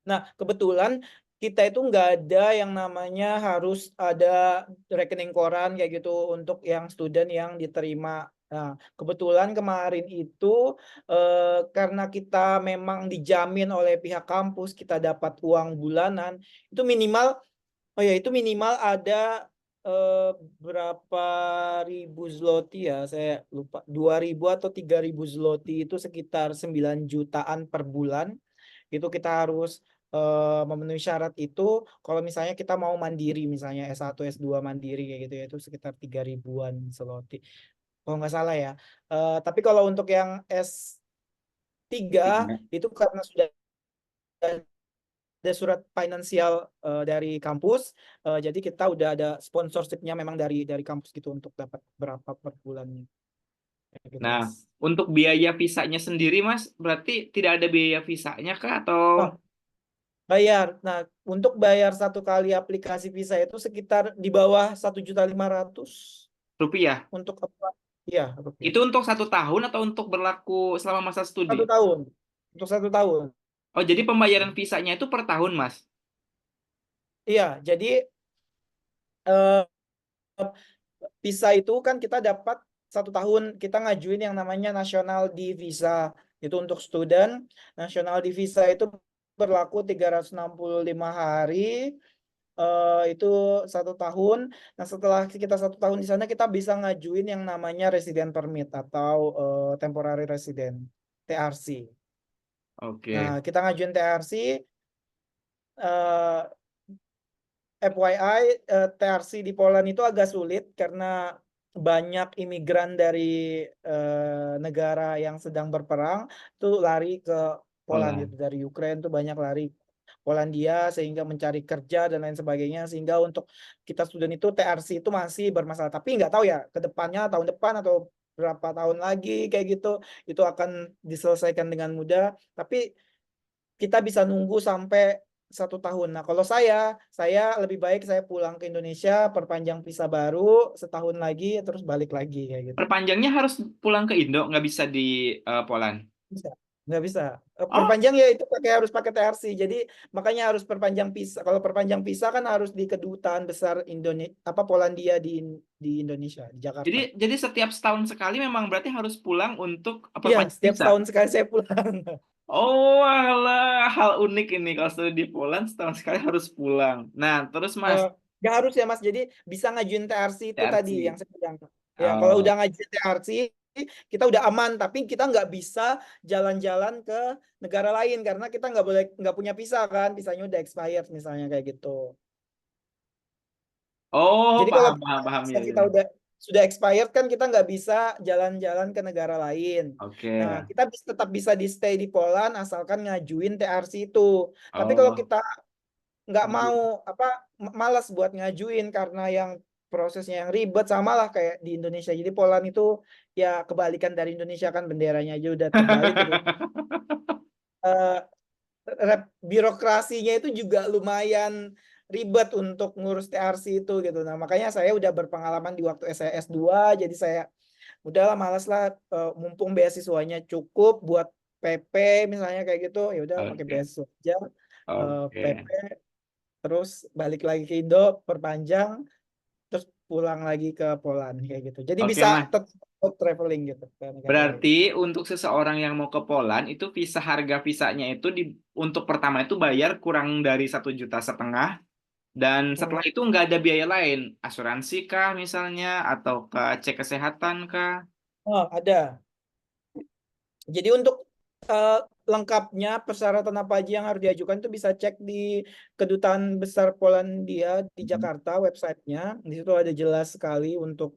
S2: Nah, kebetulan kita itu nggak ada yang namanya harus ada rekening koran kayak gitu untuk yang student yang diterima. Nah, kebetulan kemarin itu karena kita memang dijamin oleh pihak kampus kita dapat uang bulanan, itu minimal, oh ya itu minimal ada eh, berapa ribu zloty ya, saya lupa, 2.000 atau 3.000 zloty itu sekitar 9 jutaan per bulan itu kita harus memenuhi syarat itu kalau misalnya kita mau mandiri misalnya S1 S2 mandiri kayak gitu ya itu sekitar 3.000-an zloty kalau nggak salah ya. Tapi kalau untuk yang S3
S1: Iya.
S2: itu karena sudah ada surat finansial dari kampus, jadi kita udah ada sponsorshipnya memang dari kampus gitu untuk dapat berapa per bulannya kayak gitu
S1: Nah,
S2: Mas.
S1: untuk biaya visanya sendiri, Mas, berarti tidak ada biaya visanya kah atau
S2: Oh, bayar. Nah, untuk bayar satu kali aplikasi visa itu sekitar di bawah 1.500.000
S1: rupiah?
S2: untuk apa? Iya, rupiah.
S1: Itu untuk 1 tahun atau untuk berlaku selama masa studi?
S2: 1 tahun. Untuk 1 tahun.
S1: Oh, jadi pembayaran visanya itu per tahun, Mas?
S2: Iya, jadi eh, visa itu kan kita dapat 1 tahun kita ngajuin yang namanya nasional di visa. Itu untuk student. Nasional di visa itu berlaku 365 hari. Itu 1 tahun. Nah, setelah kita 1 tahun di sana, kita bisa ngajuin yang namanya resident permit atau temporary resident (TRC). Nah,
S1: Oke.
S2: kita ngajuin TRC, FYI, TRC di Poland itu agak sulit karena banyak imigran dari negara yang sedang berperang itu lari ke Poland gitu,
S1: Poland.
S2: dari Ukraina tuh banyak lari Polandia sehingga mencari kerja dan lain sebagainya sehingga untuk kita student itu TRC itu masih bermasalah tapi nggak tahu ya ke depannya tahun depan atau berapa tahun lagi kayak gitu itu akan diselesaikan dengan mudah tapi kita bisa nunggu sampai 1 tahun. Nah, kalau saya lebih baik saya pulang ke Indonesia, perpanjang visa baru setahun lagi, terus balik lagi kayak gitu.
S1: Perpanjangnya harus pulang ke Indo, nggak bisa di Poland.
S2: Bisa, nggak bisa.
S1: Oh,
S2: Perpanjang ya itu harus pakai TRC. Jadi makanya harus perpanjang visa. Kalau perpanjang visa kan harus di kedutaan besar Indonesia, apa Polandia di Indonesia, di
S1: jadi
S2: Jakarta.
S1: jadi setiap setahun sekali memang berarti harus pulang untuk
S2: Iya,
S1: perpanjang
S2: setiap
S1: visa.
S2: setahun sekali saya pulang.
S1: Oh, alah, hal unik ini kalau studi di Poland setahun sekali harus pulang. Nah, terus Mas,
S2: Eh, Nggak harus ya Mas. Jadi bisa ngajuin TRC itu tadi yang
S1: TRC.
S2: saya bilang. Ya, kalau udah
S1: Oh,
S2: ngajuin TRC, kita udah aman. Tapi kita nggak bisa jalan-jalan ke negara lain karena kita nggak punya visa kan. Visanya udah expired misalnya kayak gitu.
S1: oh,
S2: Jadi kalau
S1: paham, paham, paham
S2: visa
S1: ya,
S2: kita
S1: ya.
S2: sudah expired kan kita nggak bisa jalan-jalan ke negara lain.
S1: Oke.
S2: Nah, kita tetap bisa di stay di Poland asalkan ngajuin TRC itu. Tapi kalau
S1: Oh,
S2: kita nggak
S1: aduh.
S2: mau apa malas buat ngajuin karena yang prosesnya yang ribet sama lah kayak di Indonesia. Jadi Poland itu ya kebalikan dari Indonesia kan benderanya aja udah terbalik gitu. Eh, birokrasinya itu juga lumayan ribet untuk ngurus TRC itu gitu. Nah, makanya saya udah berpengalaman di waktu saya S2, jadi saya udahlah malas lah, mumpung beasiswanya cukup buat PP misalnya kayak gitu, ya udah pakai
S1: Oke,
S2: beasiswa aja,
S1: oke,
S2: PP, terus balik lagi ke Indo, perpanjang, terus pulang lagi ke Poland kayak gitu. Jadi
S1: oke
S2: bisa
S1: Mas.
S2: tetap traveling gitu ke negara lain.
S1: Berarti untuk seseorang yang mau ke Poland itu harga visanya itu untuk pertama itu bayar kurang dari 1,5 juta, dan
S2: Hmm.
S1: setelah itu nggak ada biaya lain, asuransi kah misalnya atau ke cek kesehatan kah?
S2: Oh, ada. Jadi untuk eh, lengkapnya persyaratan apa aja yang harus diajukan itu bisa cek di Kedutaan Besar Polandia di
S1: Mhm.
S2: Jakarta websitenya. Di situ ada jelas sekali untuk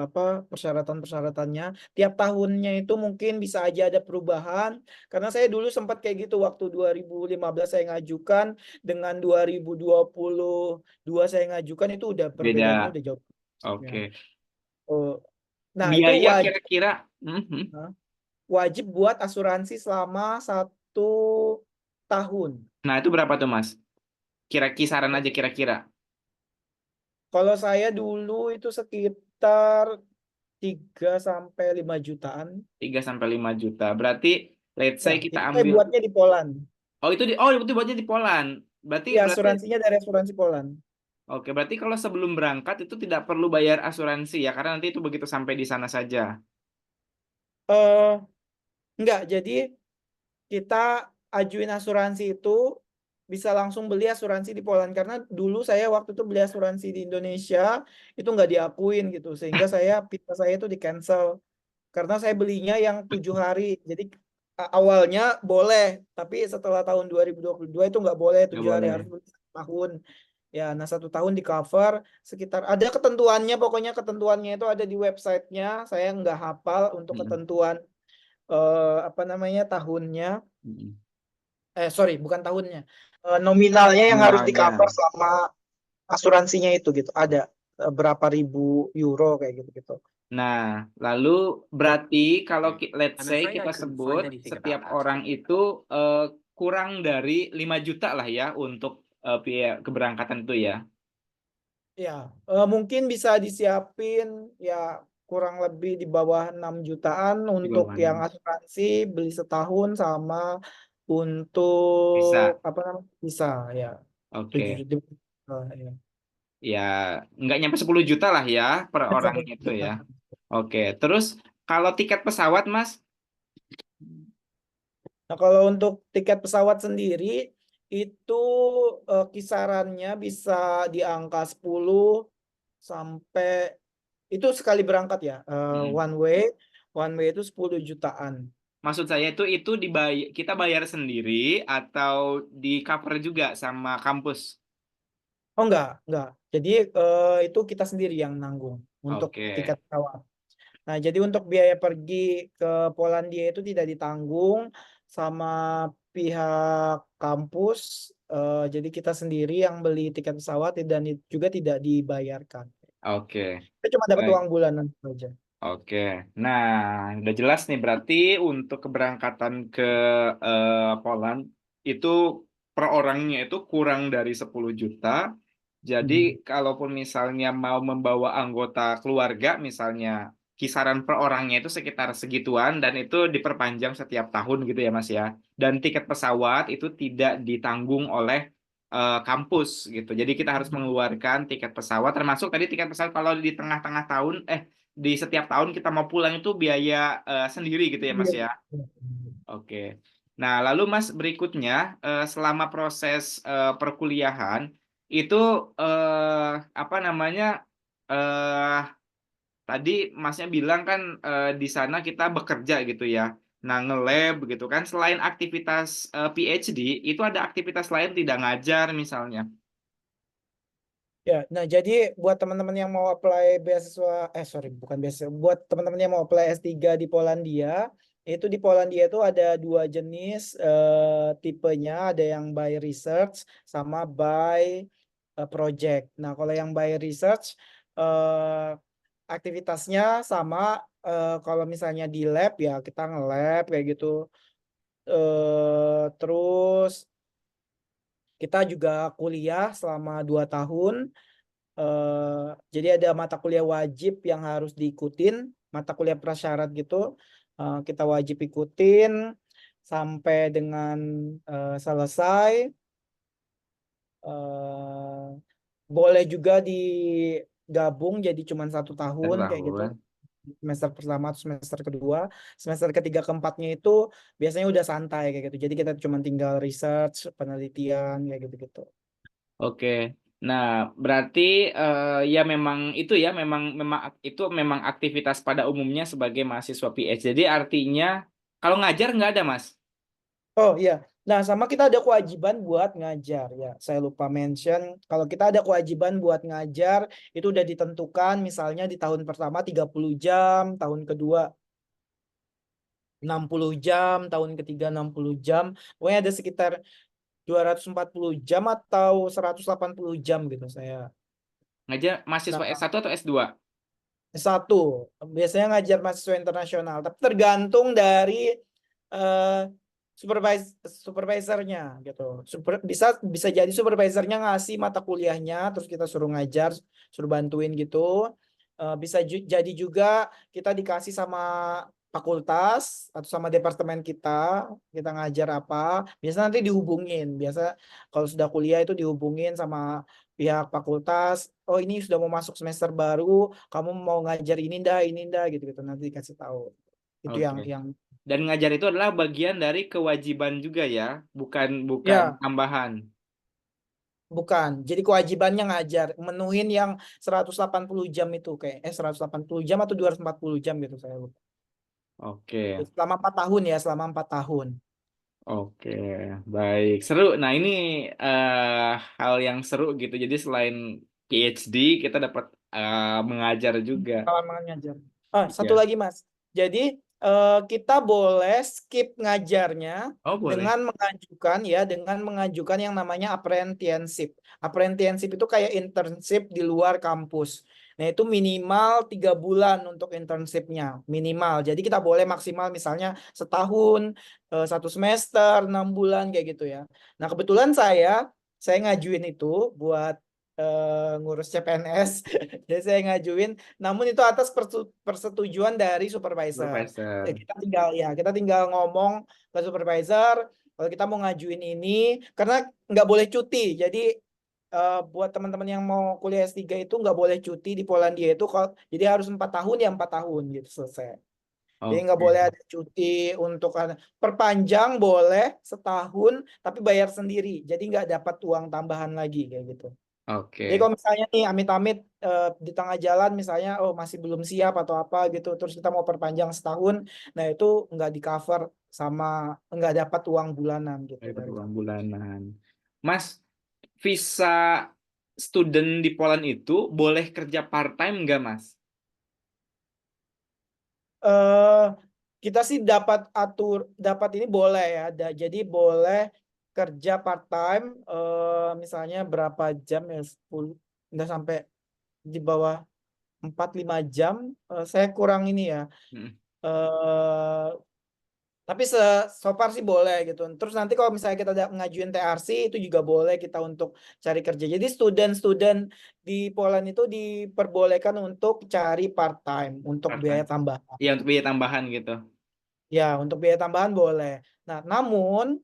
S2: apa persyaratan-persyaratannya. Tiap tahunnya itu mungkin bisa aja ada perubahan. Karena saya dulu sempat kayak gitu waktu 2015 saya ngajukan dengan 2022 saya ngajukan itu udah perbedaannya
S1: Beda.
S2: udah jauh. Ya.
S1: Oke.
S2: Oh, nah itu
S1: Biaya
S2: wajib.
S1: kira-kira, mhm.
S2: Wajib buat asuransi selama 1 tahun.
S1: Nah itu berapa tuh Mas? Kira kisaran aja kira-kira
S2: Kalau saya dulu itu sekitar 3 sampai 5 jutaan.
S1: 3 sampai 5 juta. Berarti let's
S2: Ya,
S1: say kita
S2: itu saya
S1: ambil.
S2: buatnya di Poland.
S1: Itu buatnya di Poland. Berarti
S2: Ya,
S1: berarti
S2: asuransinya dari asuransi Poland.
S1: Oke, berarti kalau sebelum berangkat itu tidak perlu bayar asuransi ya, karena nanti itu begitu sampai di sana saja.
S2: Eh, enggak, jadi kita ajuin asuransi itu bisa langsung beli asuransi di Poland karena dulu saya waktu itu beli asuransi di Indonesia itu nggak diakuin gitu sehingga visa saya itu di cancel. Karena saya belinya yang 7 hari. Jadi awalnya boleh, tapi setelah tahun 2022 itu nggak boleh
S1: Nggak
S2: 7 hari,
S1: boleh.
S2: harus beli 1 tahun. Ya, nah 1 tahun di cover sekitar ada ketentuannya, pokoknya ketentuannya itu ada di websitenya. Saya nggak hafal untuk
S1: Mm-mm.
S2: ketentuan apa namanya tahunnya.
S1: Mm-mm.
S2: Sorry, bukan tahunnya. Nominalnya yang harus di
S1: Nominalnya.
S2: cover sama asuransinya itu gitu. Ada berapa ribu euro kayak gitu gitu.
S1: Nah, lalu berarti kalau let's say kita sebut setiap orang itu eh, kurang dari 5 juta lah ya untuk biaya keberangkatan itu ya.
S2: Ya, mungkin bisa disiapin ya kurang lebih di bawah 6 jutaan
S1: Di
S2: untuk
S1: bawah
S2: yang
S1: 6.
S2: asuransi beli setahun sama untuk
S1: Bisa.
S2: apa namanya bisa ya 7
S1: Oke.
S2: juta. Ya.
S1: Ya, nggak nyampe 10 juta lah ya per orang itu ya. Oke. Terus kalau tiket pesawat, Mas?
S2: Nah, kalau untuk tiket pesawat sendiri itu kisarannya bisa di angka 10 sampai itu sekali berangkat ya.
S1: Mm.
S2: One way itu 10 jutaan.
S1: Maksud saya itu dibayar, kita bayar sendiri atau di cover juga sama kampus?
S2: Oh enggak. Jadi itu kita sendiri yang nanggung untuk
S1: Oke.
S2: tiket pesawat. Nah, jadi untuk biaya pergi ke Polandia itu tidak ditanggung sama pihak kampus. Jadi kita sendiri yang beli tiket pesawat dan juga tidak dibayarkan.
S1: Oke.
S2: Kita cuma dapat
S1: Baik.
S2: uang bulanan saja.
S1: Oke. Nah, udah jelas nih berarti untuk keberangkatan ke Poland itu per orangnya itu kurang dari 10 juta. Jadi
S2: Hmm.
S1: kalaupun misalnya mau membawa anggota keluarga, misalnya kisaran per orangnya itu sekitar segituan dan itu diperpanjang setiap tahun gitu ya Mas ya. Dan tiket pesawat itu tidak ditanggung oleh kampus gitu. Jadi kita harus mengeluarkan tiket pesawat, termasuk tadi tiket pesawat kalau di tengah-tengah tahun, di setiap tahun kita mau pulang itu biaya sendiri gitu ya Mas
S2: Iya.
S1: ya. Oke. Nah, lalu Mas berikutnya selama proses perkuliahan itu apa namanya eh tadi Masnya bilang kan di sana kita bekerja gitu ya. Nah, nge-lab gitu kan. Selain aktivitas PhD, itu ada aktivitas lain tidak ngajar misalnya.
S2: Ya, nah jadi buat teman-teman yang mau apply beasiswa, sorry bukan beasiswa, buat teman-teman yang mau apply S3 di Polandia, itu di Polandia itu ada 2 jenis tipenya, ada yang by research sama by project. Nah, kalau yang by research eh, aktivitasnya sama kalau misalnya di lab ya kita nge-lab kayak gitu. Terus Kita juga kuliah selama 2 tahun. Jadi ada mata kuliah wajib yang harus diikutin, mata kuliah prasyarat gitu. Kita wajib ikutin sampai dengan selesai. Eh, Boleh juga digabung jadi cuma 1 tahun
S1: Satu
S2: kayak gitu.
S1: tahun.
S2: Semester pertama atau semester kedua, semester ketiga keempatnya itu biasanya udah santai kayak gitu. Jadi kita cuma tinggal research, penelitian kayak gitu-gitu.
S1: Oke. Nah, berarti ya memang itu ya memang memang itu memang aktivitas pada umumnya sebagai mahasiswa PH. Jadi artinya kalau ngajar nggak ada, Mas.
S2: Oh iya. Nah, sama kita ada kewajiban buat ngajar ya. Saya lupa mention kalau kita ada kewajiban buat ngajar itu udah ditentukan misalnya di tahun pertama 30 jam, tahun kedua 60 jam, tahun ketiga 60 jam. Pokoknya ada sekitar 240 jam atau 180 jam gitu saya.
S1: Ngajar mahasiswa
S2: Nah,
S1: S1 atau S2?
S2: satu biasanya ngajar mahasiswa internasional, tapi tergantung dari eh, supervisornya gitu. Bisa bisa jadi supervisornya ngasih mata kuliahnya, terus kita suruh ngajar, suruh bantuin gitu. Bisa jadi juga kita dikasih sama fakultas atau sama departemen kita ngajar apa. Biasa nanti dihubungin. Biasa kalau sudah kuliah itu dihubungin sama pihak fakultas. Oh ini sudah mau masuk semester baru, kamu mau ngajar ini ndak gitu-gitu nanti dikasih tahu. Itu
S1: Oke.
S2: yang
S1: Dan ngajar itu adalah bagian dari kewajiban juga ya, bukan bukan
S2: ya
S1: tambahan.
S2: bukan. Jadi kewajibannya ngajar, menuhin yang 180 jam itu kayak 180 jam atau 240 jam gitu saya lupa.
S1: Oke.
S2: Selama 4 tahun ya, selama 4 tahun.
S1: Oke, baik. Seru. Nah, ini hal yang seru gitu. Jadi selain PhD, kita dapat mengajar juga.
S2: Pengalaman ngajar. Satu
S1: Iya.
S2: lagi Mas. Jadi kita boleh skip ngajarnya
S1: Oh, boleh.
S2: dengan mengajukan yang namanya apprenticeship. Apprenticeship itu kayak internship di luar kampus. Nah, itu minimal 3 bulan untuk internshipnya, minimal. Jadi kita boleh maksimal misalnya setahun, 1 semester, 6 bulan kayak gitu ya. Nah, kebetulan saya ngajuin itu buat ngurus CPNS. Jadi saya ngajuin, namun itu atas persetujuan dari supervisor.
S1: Profesor.
S2: Kita tinggal ngomong ke supervisor kalau kita mau ngajuin ini karena nggak boleh cuti. Jadi buat teman-teman yang mau kuliah S3 itu nggak boleh cuti di Polandia itu kalau jadi harus 4 tahun ya 4 tahun gitu selesai. Jadi nggak
S1: Oke.
S2: boleh ada cuti untuk perpanjang boleh setahun tapi bayar sendiri. Jadi nggak dapat uang tambahan lagi kayak gitu. Jadi
S1: Oke.
S2: kalau misalnya nih amit-amit di tengah jalan misalnya oh masih belum siap atau apa gitu terus kita mau perpanjang setahun, nah itu nggak di cover sama nggak dapat uang bulanan gitu
S1: Dapat
S2: dari
S1: uang
S2: kamu.
S1: bulanan. Mas, visa student di Poland itu boleh kerja part-time nggak, Mas?
S2: eh Kita sih dapat ini boleh ya. Jadi boleh kerja part time misalnya berapa jam ya 10 nggak sampai di bawah 4-5 jam. Saya kurang ini ya.
S1: Hmm.
S2: eh Tapi so far sih boleh gitu. Terus nanti kalau misalnya kita ngajuin TRC itu juga boleh kita untuk cari kerja. Jadi student-student di Poland itu diperbolehkan untuk cari part time untuk biaya
S1: Part-time.
S2: tambahan.
S1: Iya, untuk biaya tambahan gitu.
S2: Ya, untuk biaya tambahan boleh. Nah, namun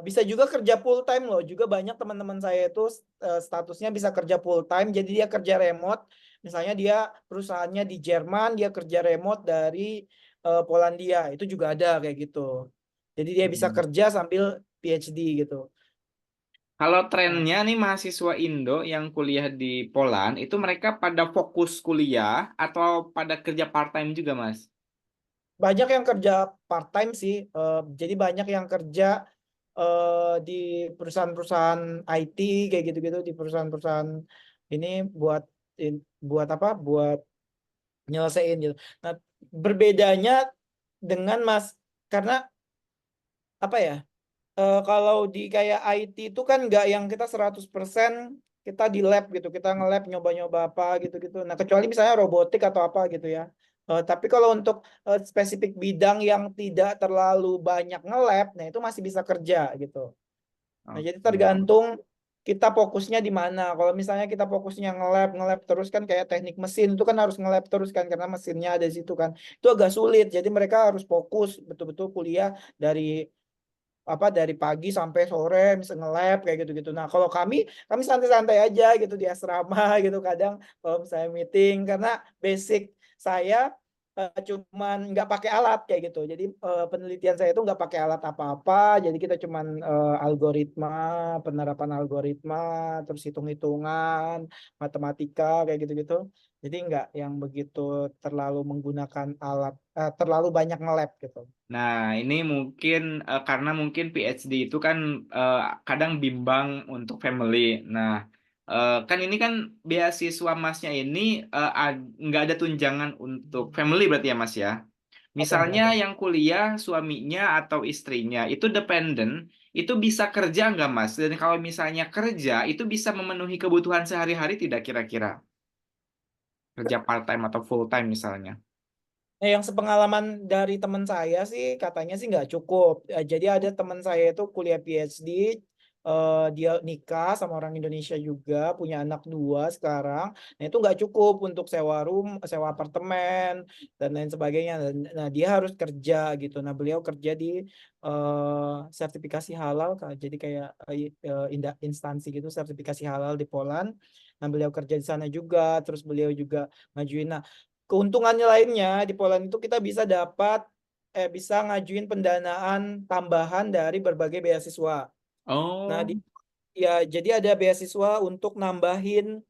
S2: bisa juga kerja full time loh. Juga banyak teman-teman saya itu statusnya bisa kerja full time. Jadi dia kerja remote. Misalnya dia perusahaannya di Jerman, dia kerja remote dari Polandia. Itu juga ada kayak gitu. Jadi dia bisa
S1: Hmm.
S2: kerja sambil PhD gitu.
S1: Kalau
S2: Nah,
S1: trennya nih mahasiswa Indo yang kuliah di Poland itu mereka pada fokus kuliah atau pada kerja part-time juga, Mas?
S2: banyak yang kerja part time sih. Jadi banyak yang kerja di perusahaan-perusahaan IT kayak gitu-gitu di perusahaan-perusahaan ini buat buat apa? Buat nyelesain gitu. Nah, berbedanya dengan Mas karena apa ya? Kalau di kayak IT itu kan nggak yang kita 100% kita di lab gitu, kita nge-lab nyoba-nyoba apa gitu-gitu. Nah, kecuali misalnya robotik atau apa gitu ya. Tapi kalau untuk spesifik bidang yang tidak terlalu banyak nge-lab, nah itu masih bisa kerja gitu. Nah, jadi
S1: Oke.
S2: tergantung kita fokusnya di mana. Kalau misalnya kita fokusnya nge-lab terus kan kayak teknik mesin itu kan harus nge-lab terus kan karena mesinnya ada di situ kan. Itu agak sulit. Jadi mereka harus fokus betul-betul kuliah dari dari pagi sampai sore bisa nge-lab kayak gitu-gitu. Nah, kalau kami santai-santai aja gitu di asrama gitu kadang kalau misalnya meeting karena basic saya cuman nggak pakai alat kayak gitu. Jadi penelitian saya itu nggak pakai alat apa-apa. Jadi kita cuman algoritma, penerapan algoritma, terus hitung-hitungan, matematika kayak gitu-gitu. Jadi nggak yang begitu terlalu menggunakan alat, terlalu banyak nge-lab gitu.
S1: Nah, ini mungkin karena mungkin PhD itu kan eh, kadang bimbang untuk family. Nah, kan ini kan beasiswa masnya ini nggak ada tunjangan untuk family berarti ya mas ya.
S2: Ada,
S1: Misalnya
S2: ada.
S1: yang kuliah suaminya atau istrinya itu dependen, itu bisa kerja nggak mas? Dan kalau misalnya kerja, itu bisa memenuhi kebutuhan sehari-hari tidak kira-kira? Kerja part time atau full time misalnya.
S2: Nah, yang sepengalaman dari teman saya sih katanya sih nggak cukup. Jadi ada teman saya itu kuliah PhD, dia nikah sama orang Indonesia juga, punya anak dua sekarang. Nah itu nggak cukup untuk sewa sewa apartemen dan lain sebagainya. Nah dia harus kerja gitu. Nah beliau kerja di sertifikasi halal, jadi kayak instansi gitu sertifikasi halal di Poland. Nah beliau kerja di sana juga, terus beliau juga ngajuin. Nah keuntungannya lainnya di Poland itu kita bisa ngajuin pendanaan tambahan dari berbagai beasiswa. Nah,
S1: Oh,
S2: jadi ada beasiswa untuk nambahin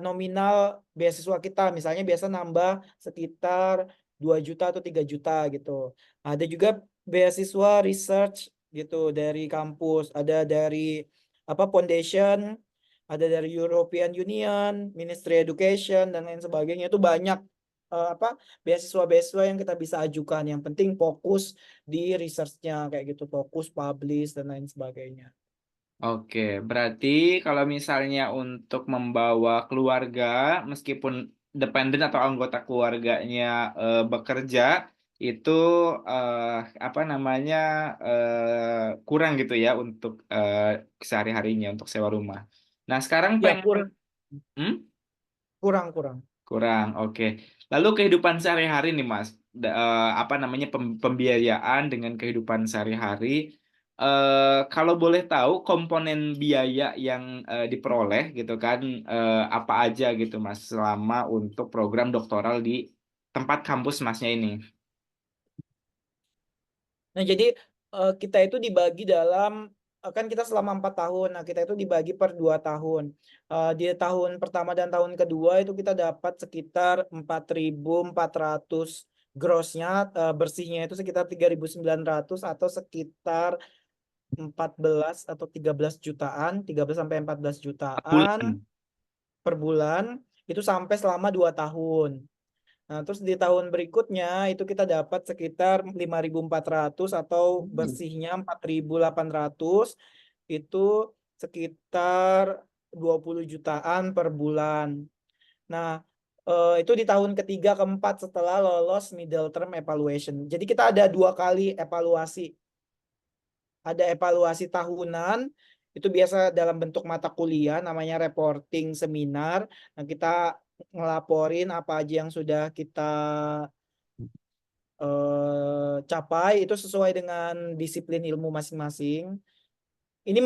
S2: nominal beasiswa kita. Misalnya biasa nambah sekitar 2 juta atau 3 juta gitu. Ada juga beasiswa research gitu dari kampus, ada dari foundation, ada dari European Union, Ministry Education dan lain sebagainya. Itu banyak beasiswa-beasiswa yang kita bisa ajukan. Yang penting fokus di research-nya kayak gitu, fokus publish dan lain sebagainya.
S1: oke. Berarti kalau misalnya untuk membawa keluarga, meskipun dependen atau anggota keluarganya bekerja, itu eh, apa namanya kurang gitu ya untuk sehari-harinya untuk sewa rumah. Nah, sekarang
S2: Ya
S1: pengen,
S2: kurang,
S1: hmm?
S2: kurang, kurang.
S1: Kurang, oke. Lalu kehidupan sehari-hari nih, Mas. Apa namanya pembiayaan dengan kehidupan sehari-hari. Kalau boleh tahu komponen biaya yang diperoleh gitu kan, apa aja gitu, Mas, selama untuk program doktoral di tempat kampus Masnya ini.
S2: Nah, jadi kita itu dibagi dalam kan kita selama 4 tahun. Nah, kita itu dibagi per 2 tahun. Di tahun pertama dan tahun kedua itu kita dapat sekitar 4.400 grossnya, bersihnya itu sekitar 3.900 atau sekitar 14 atau 13 jutaan, 13 sampai 14
S1: Per
S2: jutaan
S1: bulan.
S2: per bulan itu sampai selama 2 tahun. Nah, terus di tahun berikutnya itu kita dapat sekitar 5.400 atau bersihnya 4.800 itu sekitar 20 jutaan per bulan. Nah, itu di tahun ketiga keempat setelah lolos middle term evaluation. Jadi kita ada 2 kali evaluasi. Ada evaluasi tahunan, itu biasa dalam bentuk mata kuliah, namanya reporting seminar. Nah, kita ngelaporin apa aja yang sudah kita capai itu sesuai dengan disiplin ilmu masing-masing. Ini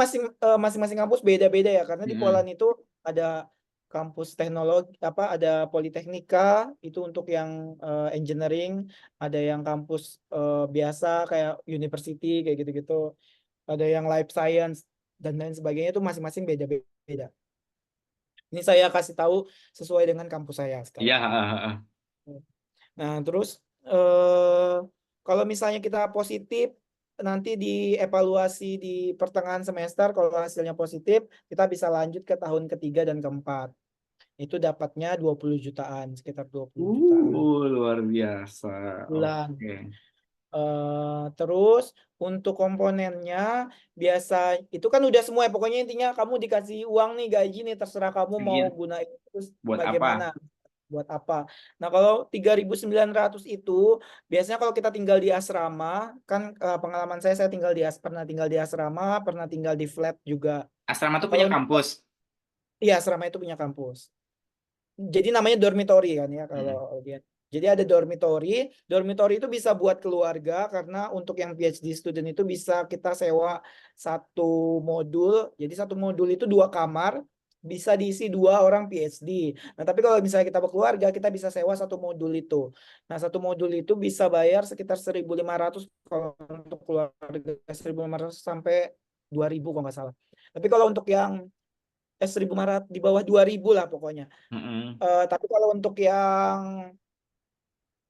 S2: masing-masing kampus beda-beda ya karena di
S1: Mm-mm.
S2: Poland itu ada kampus teknologi ada politeknika itu untuk yang engineering, ada yang kampus biasa kayak university kayak gitu-gitu, ada yang life science dan lain sebagainya itu masing-masing beda-beda. Ini saya kasih tahu sesuai dengan kampus saya
S1: Iya,
S2: sekarang.
S1: heeh.
S2: Nah, terus eh, kalau misalnya kita positif, nanti di evaluasi di pertengahan semester, kalau hasilnya positif, kita bisa lanjut ke tahun ketiga dan keempat. Itu dapatnya 20 jutaan, sekitar 20 jutaan
S1: Luar biasa.
S2: bulan.
S1: Oke.
S2: Terus untuk komponennya biasa itu kan udah semua ya, pokoknya intinya kamu dikasih uang nih gaji nih terserah kamu mau
S1: Iya.
S2: gunain terus
S1: Buat
S2: bagaimana.
S1: apa?
S2: buat apa. Nah, kalau 3.900 itu biasanya kalau kita tinggal di asrama, kan pengalaman saya tinggal pernah tinggal di asrama, pernah tinggal di flat juga.
S1: Asrama
S2: Nah,
S1: tuh punya
S2: kalau
S1: kampus.
S2: iya asrama itu punya kampus. Jadi namanya dormitory kan ya kalau
S1: Mm-mm.
S2: dia. Jadi ada dormitory. Dormitory itu bisa buat keluarga karena untuk yang PhD student itu bisa kita sewa satu modul. Jadi satu modul itu 2 kamar, bisa diisi 2 orang PhD. Nah, tapi kalau misalnya kita berkeluarga, kita bisa sewa satu modul itu. Nah, satu modul itu bisa bayar sekitar 1.500 kalau untuk keluarga, 1.500 sampai 2.000 kalau nggak salah. Tapi kalau untuk yang 1.500 di bawah 2.000 lah pokoknya.
S1: Mm-mm.
S2: Tapi kalau untuk yang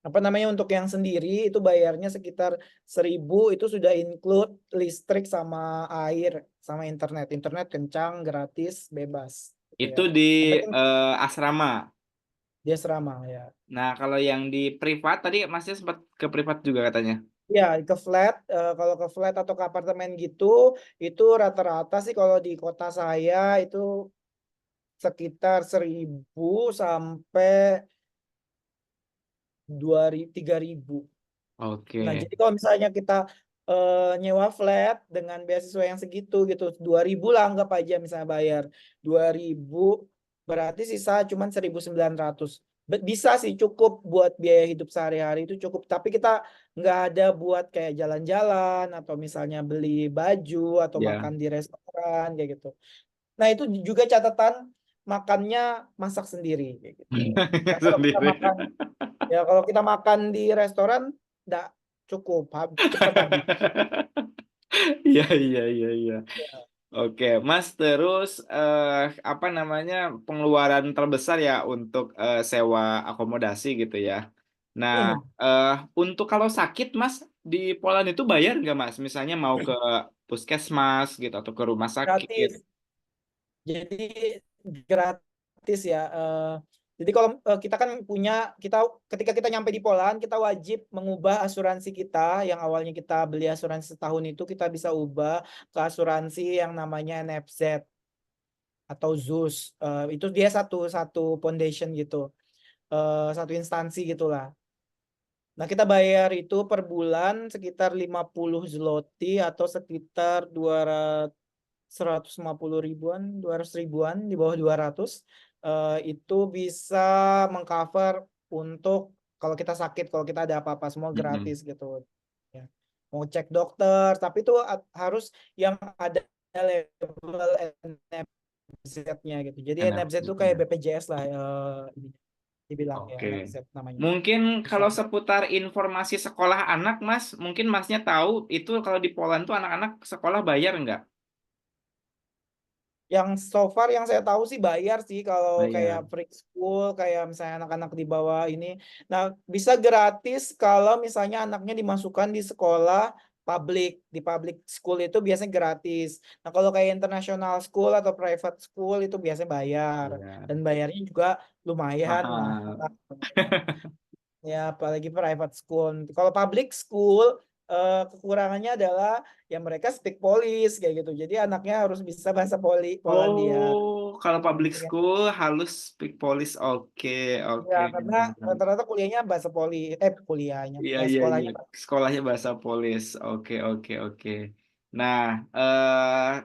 S2: apa namanya untuk yang sendiri itu bayarnya sekitar 1.000 itu sudah include listrik sama air sama internet. Internet kencang, gratis, bebas gitu ya.
S1: Itu di
S2: Tapi kan
S1: asrama.
S2: dia asrama ya.
S1: Nah, kalau yang di privat tadi Masnya sempat ke privat juga katanya.
S2: Ya, ke flat, kalau ke flat atau ke apartemen gitu, itu rata-rata sih kalau di kota saya itu sekitar 1.000 sampai 3.000. Nah,
S1: Oke.
S2: jadi kalau misalnya kita nyewa flat dengan beasiswa yang segitu gitu, 2.000 lah anggap aja misalnya bayar 2.000 berarti sisa cuman 1.900. Bisa sih cukup buat biaya hidup sehari-hari itu cukup, tapi kita nggak ada buat kayak jalan-jalan atau misalnya beli baju atau makan
S1: Ya.
S2: di restoran kayak gitu. Nah, itu juga catatan makannya masak sendiri kayak gitu. Nah, kalau kita
S1: Sendiri.
S2: makan ya kalau kita makan di restoran nggak cukup, cepat habis.
S1: Iya, iya, iya, iya. Oke, Mas, terus apa namanya pengeluaran terbesar ya untuk sewa akomodasi gitu ya. Nah,
S2: Hmm,
S1: eh, untuk kalau sakit, Mas, di Poland itu bayar nggak, Mas? Misalnya mau ke puskesmas gitu atau ke rumah sakit.
S2: gratis. Jadi gratis ya. Jadi kalau kita kan punya kita ketika kita nyampe di Poland kita wajib mengubah asuransi kita yang awalnya kita beli asuransi setahun itu kita bisa ubah ke asuransi yang namanya NFZ atau ZUS. Itu dia satu satu foundation gitu, satu instansi gitulah. Nah, kita bayar itu per bulan sekitar 50 zloty atau sekitar 150 ribuan, 200 ribuan, di bawah 200. Itu bisa mengcover untuk kalau kita sakit, kalau kita ada apa-apa, semua
S1: Mm-mm.
S2: gratis gitu. Ya. Mau cek dokter, tapi itu harus yang ada label NFZ-nya gitu. Jadi NFZ itu kayak
S1: NFC-nya.
S2: BPJS lah, dibilang ya
S1: Oke.
S2: NFZ namanya.
S1: Mungkin
S2: Bisa.
S1: kalau seputar informasi sekolah anak, Mas, mungkin Masnya tahu itu kalau di Poland tuh anak-anak sekolah bayar nggak?
S2: Yang so far yang saya tahu sih bayar sih kalau kayak
S1: Bayar.
S2: free school, kayak misalnya anak-anak di bawah ini. Nah, bisa gratis kalau misalnya anaknya dimasukkan di sekolah publik. Di public school itu biasanya gratis. Nah, kalau kayak international school atau private school itu biasanya bayar.
S1: Bayar.
S2: Dan bayarnya juga lumayan mahal.
S1: Mahal.
S2: Ya, apalagi private school. Kalau public school, kekurangannya adalah ya mereka speak Polish kayak gitu. Jadi anaknya harus bisa bahasa Polandia.
S1: Oh, kalau public
S2: Ya,
S1: school halus speak Polish. Oke,
S2: ya,
S1: oke.
S2: karena rata-rata kuliahnya bahasa kuliahnya,
S1: Iya,
S2: ya
S1: iya, iya.
S2: sekolahnya.
S1: Sekolahnya bahasa Polis. Oke, oke, oke. Nah,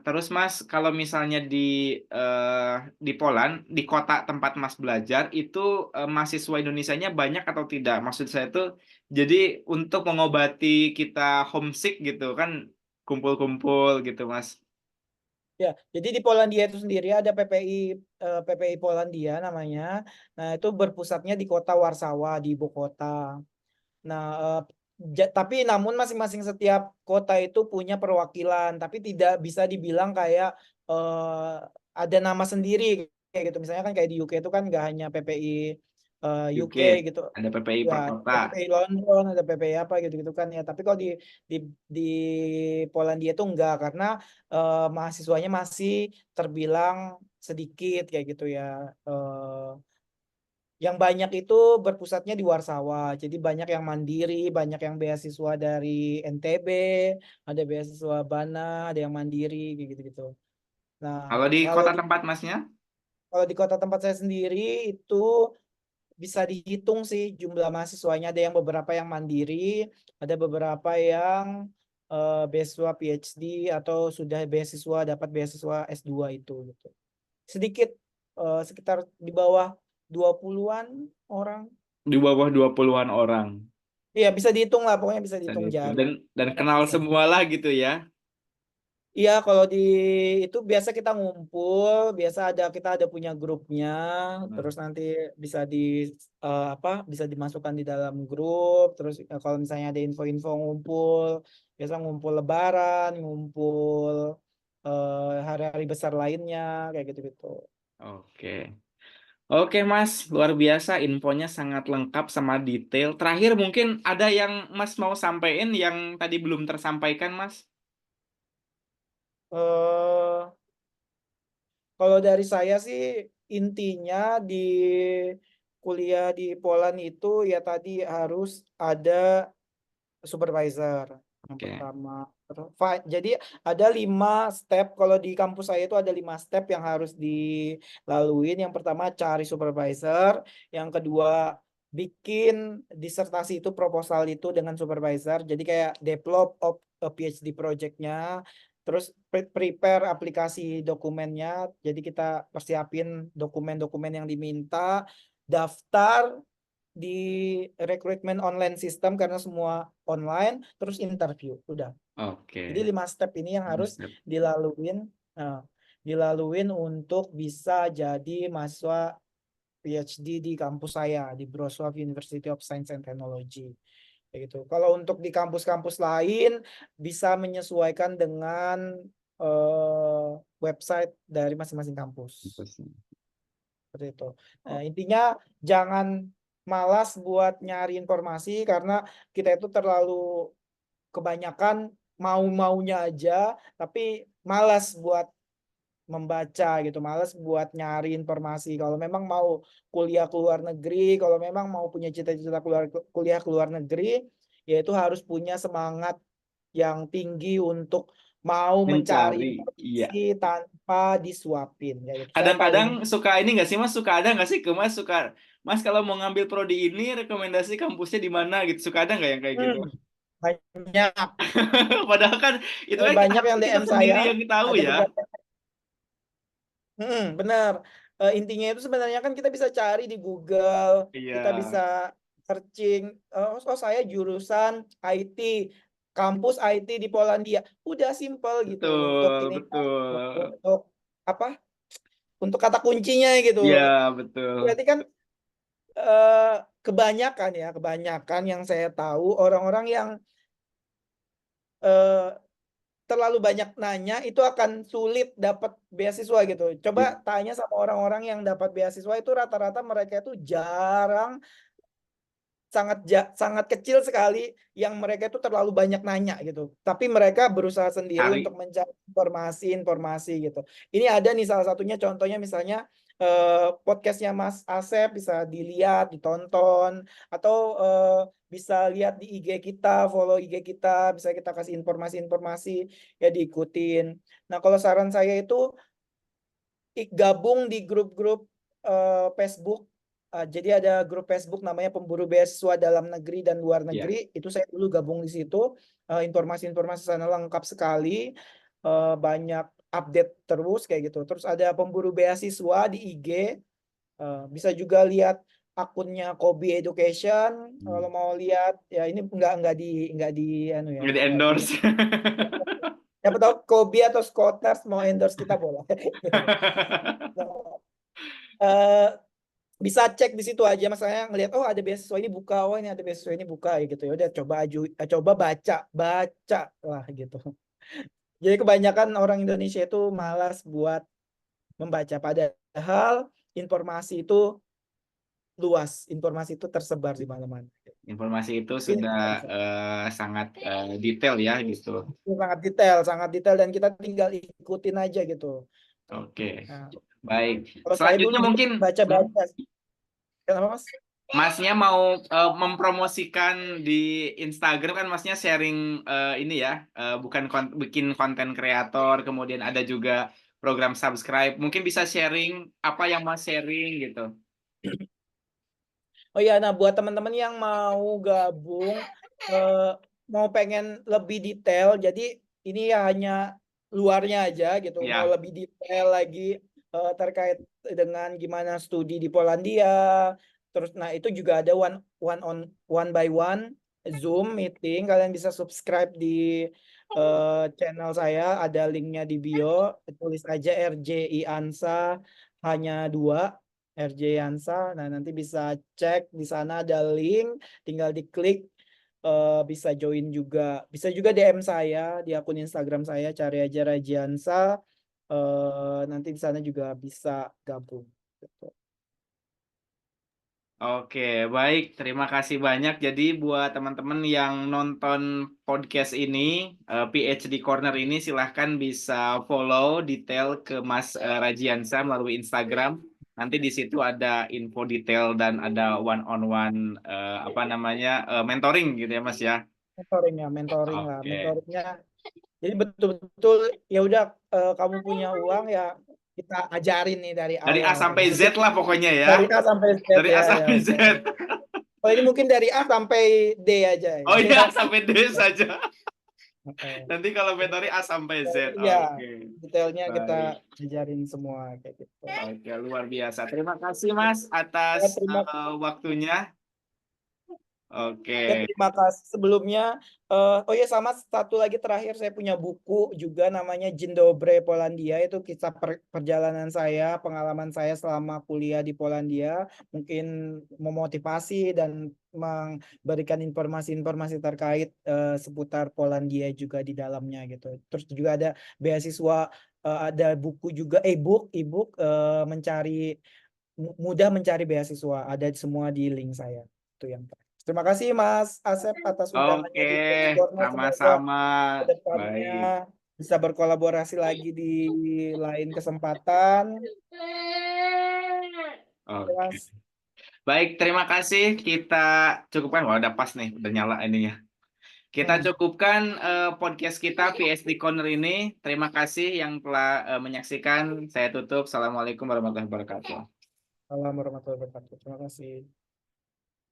S1: terus Mas, kalau misalnya eh, di Poland, di kota tempat Mas belajar, itu mahasiswa Indonesianya banyak atau tidak? Maksud saya tuh, jadi untuk mengobati kita homesick gitu kan, kumpul-kumpul gitu, Mas.
S2: Ya, jadi di Polandia itu sendiri ada PPI Polandia namanya. Nah, itu berpusatnya di kota Warsawa di ibu kota. Nah, tapi namun masing-masing setiap kota itu punya perwakilan, tapi tidak bisa dibilang kayak ada nama sendiri kayak gitu. Misalnya kan kayak di UK itu kan nggak hanya PPI UK
S1: UK,
S2: gitu.
S1: ada PPI
S2: Ya,
S1: per
S2: ada
S1: kota.
S2: PPI London, ada PPI apa gitu-gitu kan ya. Tapi kalau di di Polandia itu enggak karena mahasiswanya masih terbilang sedikit kayak gitu ya. Eh, yang banyak itu berpusatnya di Warsawa. Jadi banyak yang mandiri, banyak yang beasiswa dari NTB, ada beasiswa Bana, ada yang mandiri kayak gitu-gitu. Nah,
S1: Kalau di
S2: kalau
S1: kota
S2: di
S1: tempat Masnya?
S2: kalau di kota tempat saya sendiri itu bisa dihitung sih jumlah mahasiswanya, ada yang beberapa yang mandiri, ada beberapa yang beasiswa PhD atau sudah beasiswa dapat beasiswa S2 itu gitu. Sedikit sekitar di bawah 20-an orang.
S1: Di bawah 20-an orang.
S2: Iya, bisa dihitung lah, pokoknya bisa
S1: Tadi
S2: dihitung
S1: itu.
S2: jari.
S1: Dan kenal
S2: Bisa.
S1: semua lah gitu ya.
S2: Iya, kalau di itu biasa kita ngumpul, biasa kita ada punya grupnya,
S1: Nah,
S2: terus nanti bisa apa? Bisa dimasukkan di dalam grup, terus kalau misalnya ada info-info ngumpul, biasa ngumpul Lebaran, ngumpul hari-hari besar lainnya, kayak gitu-gitu.
S1: oke. Oke Mas, luar biasa infonya sangat lengkap sama detail. Terakhir mungkin ada yang Mas mau sampaikan yang tadi belum tersampaikan Mas?
S2: eh Kalau dari saya sih intinya di kuliah di Poland itu ya tadi harus ada supervisor yang
S1: Oke,
S2: pertama. Jadi ada 5 step, kalau di kampus saya itu ada 5 step yang harus dilaluin. Yang pertama cari supervisor, yang kedua bikin disertasi itu, proposal itu dengan supervisor. Jadi kayak develop a PhD project-nya, terus prepare aplikasi dokumennya. Jadi kita persiapin dokumen-dokumen yang diminta, daftar di rekrutmen online system karena semua online, terus interview udah. Jadi
S1: oke.
S2: 5 step ini yang harus
S1: Mas.
S2: dilaluin eh, dilaluin untuk bisa jadi mahasiswa PhD di kampus saya di Wrocław University of Science and Technology. Kayak gitu. Kalau untuk di kampus-kampus lain bisa menyesuaikan dengan eh, website dari masing-masing kampus. Seperti itu. Nah, intinya jangan malas buat nyari informasi karena kita itu terlalu kebanyakan mau-maunya aja, tapi malas buat membaca gitu, malas buat nyari informasi. Kalau memang mau kuliah ke luar negeri, kalau memang mau punya cita-cita kuliah ke luar negeri, yaitu harus punya semangat yang tinggi untuk mau mencari
S1: Mencari, iya.
S2: informasi tanpa disuapin kayak gitu. Saya paling
S1: Kadang-kadang suka ini nggak sih Mas? Suka ada nggak sih ke Mas? Suka Mas kalau mau ngambil prodi ini rekomendasi kampusnya di mana gitu? Suka ada nggak yang kayak gitu?
S2: banyak
S1: Padahal kan itu kan
S2: banyak yang
S1: harusnya kita
S2: DM
S1: sendiri
S2: saya,
S1: yang tahu
S2: ada
S1: ya.
S2: beberapa. Benar. Intinya itu sebenarnya kan kita bisa cari di Google,
S1: Iya,
S2: kita bisa searching. Oh, saya jurusan IT, kampus IT di Polandia. Udah simple gitu untuk
S1: betul,
S2: ini,
S1: betul.
S2: untuk apa? Untuk kata kuncinya gitu.
S1: Iya, betul.
S2: Berarti kan eh, kebanyakan yang saya tahu orang-orang yang eh, terlalu banyak nanya itu akan sulit dapat beasiswa gitu. Coba
S1: Iya.
S2: tanya sama orang-orang yang dapat beasiswa itu rata-rata mereka itu jarang, sangat kecil sekali yang mereka itu terlalu banyak nanya gitu. Tapi mereka berusaha sendiri untuk
S1: Cari
S2: mencari informasi-informasi gitu. Ini ada nih salah satunya, contohnya misalnya podcastnya Mas Asep bisa dilihat, ditonton, atau bisa lihat di IG kita, follow IG kita, bisa kita kasih informasi-informasi ya diikutin. Nah, kalau saran saya itu gabung di grup-grup Facebook. Jadi ada grup Facebook namanya Pemburu Beasiswa Dalam Negeri dan Luar
S1: ya.
S2: Negeri. Itu saya dulu gabung di situ. Informasi-informasi sana lengkap sekali. Banyak update terus kayak gitu. Terus ada Pemburu Beasiswa di IG. Bisa juga lihat akunnya Kobi Education. Kalau mau lihat ya ini nggak di anu ya,
S1: Nggak di
S2: nggak di.
S1: endorse.
S2: Siapa tahu Kobi atau Scotters mau endorse kita boleh. Nah, eh, bisa cek di situ aja, misalnya ngelihat oh ada beasiswa ini buka, oh ini ada beasiswa ini buka ya gitu, ya udah coba baca baca lah gitu. Jadi kebanyakan orang Indonesia itu malas buat membaca, padahal informasi itu luas, informasi itu tersebar di mana-mana.
S1: Informasi itu
S2: Mungkin
S1: sudah
S2: itu aja.
S1: sangat detail ya gitu.
S2: Itu sangat detail dan kita tinggal ikutin aja gitu.
S1: Oke,
S2: Nah,
S1: baik.
S2: kalau saya dulu
S1: Selanjutnya
S2: juga
S1: mungkin
S2: baca-baca. Kenapa Mas?
S1: Masnya mau mempromosikan di Instagram kan Masnya sharing ini ya, bukan bikin konten kreator, kemudian ada juga program subscribe. Mungkin bisa sharing apa yang Mas sharing gitu.
S2: Oh ya, nah buat teman-teman yang mau gabung, eee, mau pengen lebih detail, jadi ini ya hanya luarnya aja gitu, mau
S1: Ya.
S2: lebih detail lagi, terkait dengan gimana studi di Polandia, terus nah itu juga ada one by one Zoom meeting, kalian bisa subscribe di, channel saya, ada linknya di bio, tulis aja RJ Iansa hanya 2. RJ Yansa. Nah, nanti bisa cek di sana ada link, tinggal diklik, bisa join juga. Bisa juga DM saya di akun Instagram saya, cari aja Rajiansa. Nanti di sana juga bisa gabung. Gitu.
S1: Oke, baik. Terima kasih banyak. Jadi buat teman-teman yang nonton podcast ini, PhD Corner ini silahkan bisa follow detail ke Mas Rajiansa melalui Instagram. Nanti di situ ada info detail dan ada one-on-one apa namanya mentoring gitu ya Mas ya.
S2: Mentoring lah,
S1: Oke.
S2: mentoringnya. Jadi betul-betul ya udah, kamu punya uang ya kita ajarin nih dari
S1: Dari A
S2: awal kayak
S1: sampai
S2: gitu.
S1: Z lah pokoknya ya.
S2: Dari A sampai Z
S1: Dari A
S2: ya, ya
S1: sampai Z.
S2: oke. Oh ini mungkin dari A sampai D aja
S1: Oh
S2: ya.
S1: iya, sampai D saja.
S2: Heeh.
S1: Nanti kalau mentoring A sampai Z.
S2: Iya,
S1: Oke.
S2: detailnya kita
S1: Baik.
S2: ajarin semua kayak gitu.
S1: Oke, luar biasa. Terima kasih Mas
S2: Ya,
S1: atas waktunya.
S2: ya
S1: Oke.
S2: terima kasih sebelumnya. Oh ya sama satu lagi terakhir saya punya buku juga namanya Dzień Dobry Polandia, itu kisah perjalanan saya, pengalaman saya selama kuliah di Polandia, mungkin memotivasi dan memberikan informasi-informasi terkait seputar Polandia juga di dalamnya gitu. Terus juga ada beasiswa, ada buku juga e-book mencari mudah mencari beasiswa, ada semua di link saya. Itu yang terakhir. Terima kasih Mas Asep atas undangannya
S1: Oke,
S2: di PhD Corner. Semoga
S1: sama-sama.
S2: ke depannya
S1: Baik.
S2: bisa berkolaborasi lagi di lain kesempatan. Oke,
S1: Oke.
S2: Mas.
S1: Baik, terima kasih. Kita cukupkan. Wah, udah pas nih, udah nyala ininya. Kita
S2: Hmm.
S1: cukupkan podcast kita PSD Corner ini. Terima kasih yang telah menyaksikan. Saya tutup. Assalamualaikum warahmatullahi wabarakatuh.
S2: Assalamualaikum warahmatullahi wabarakatuh. Terima kasih.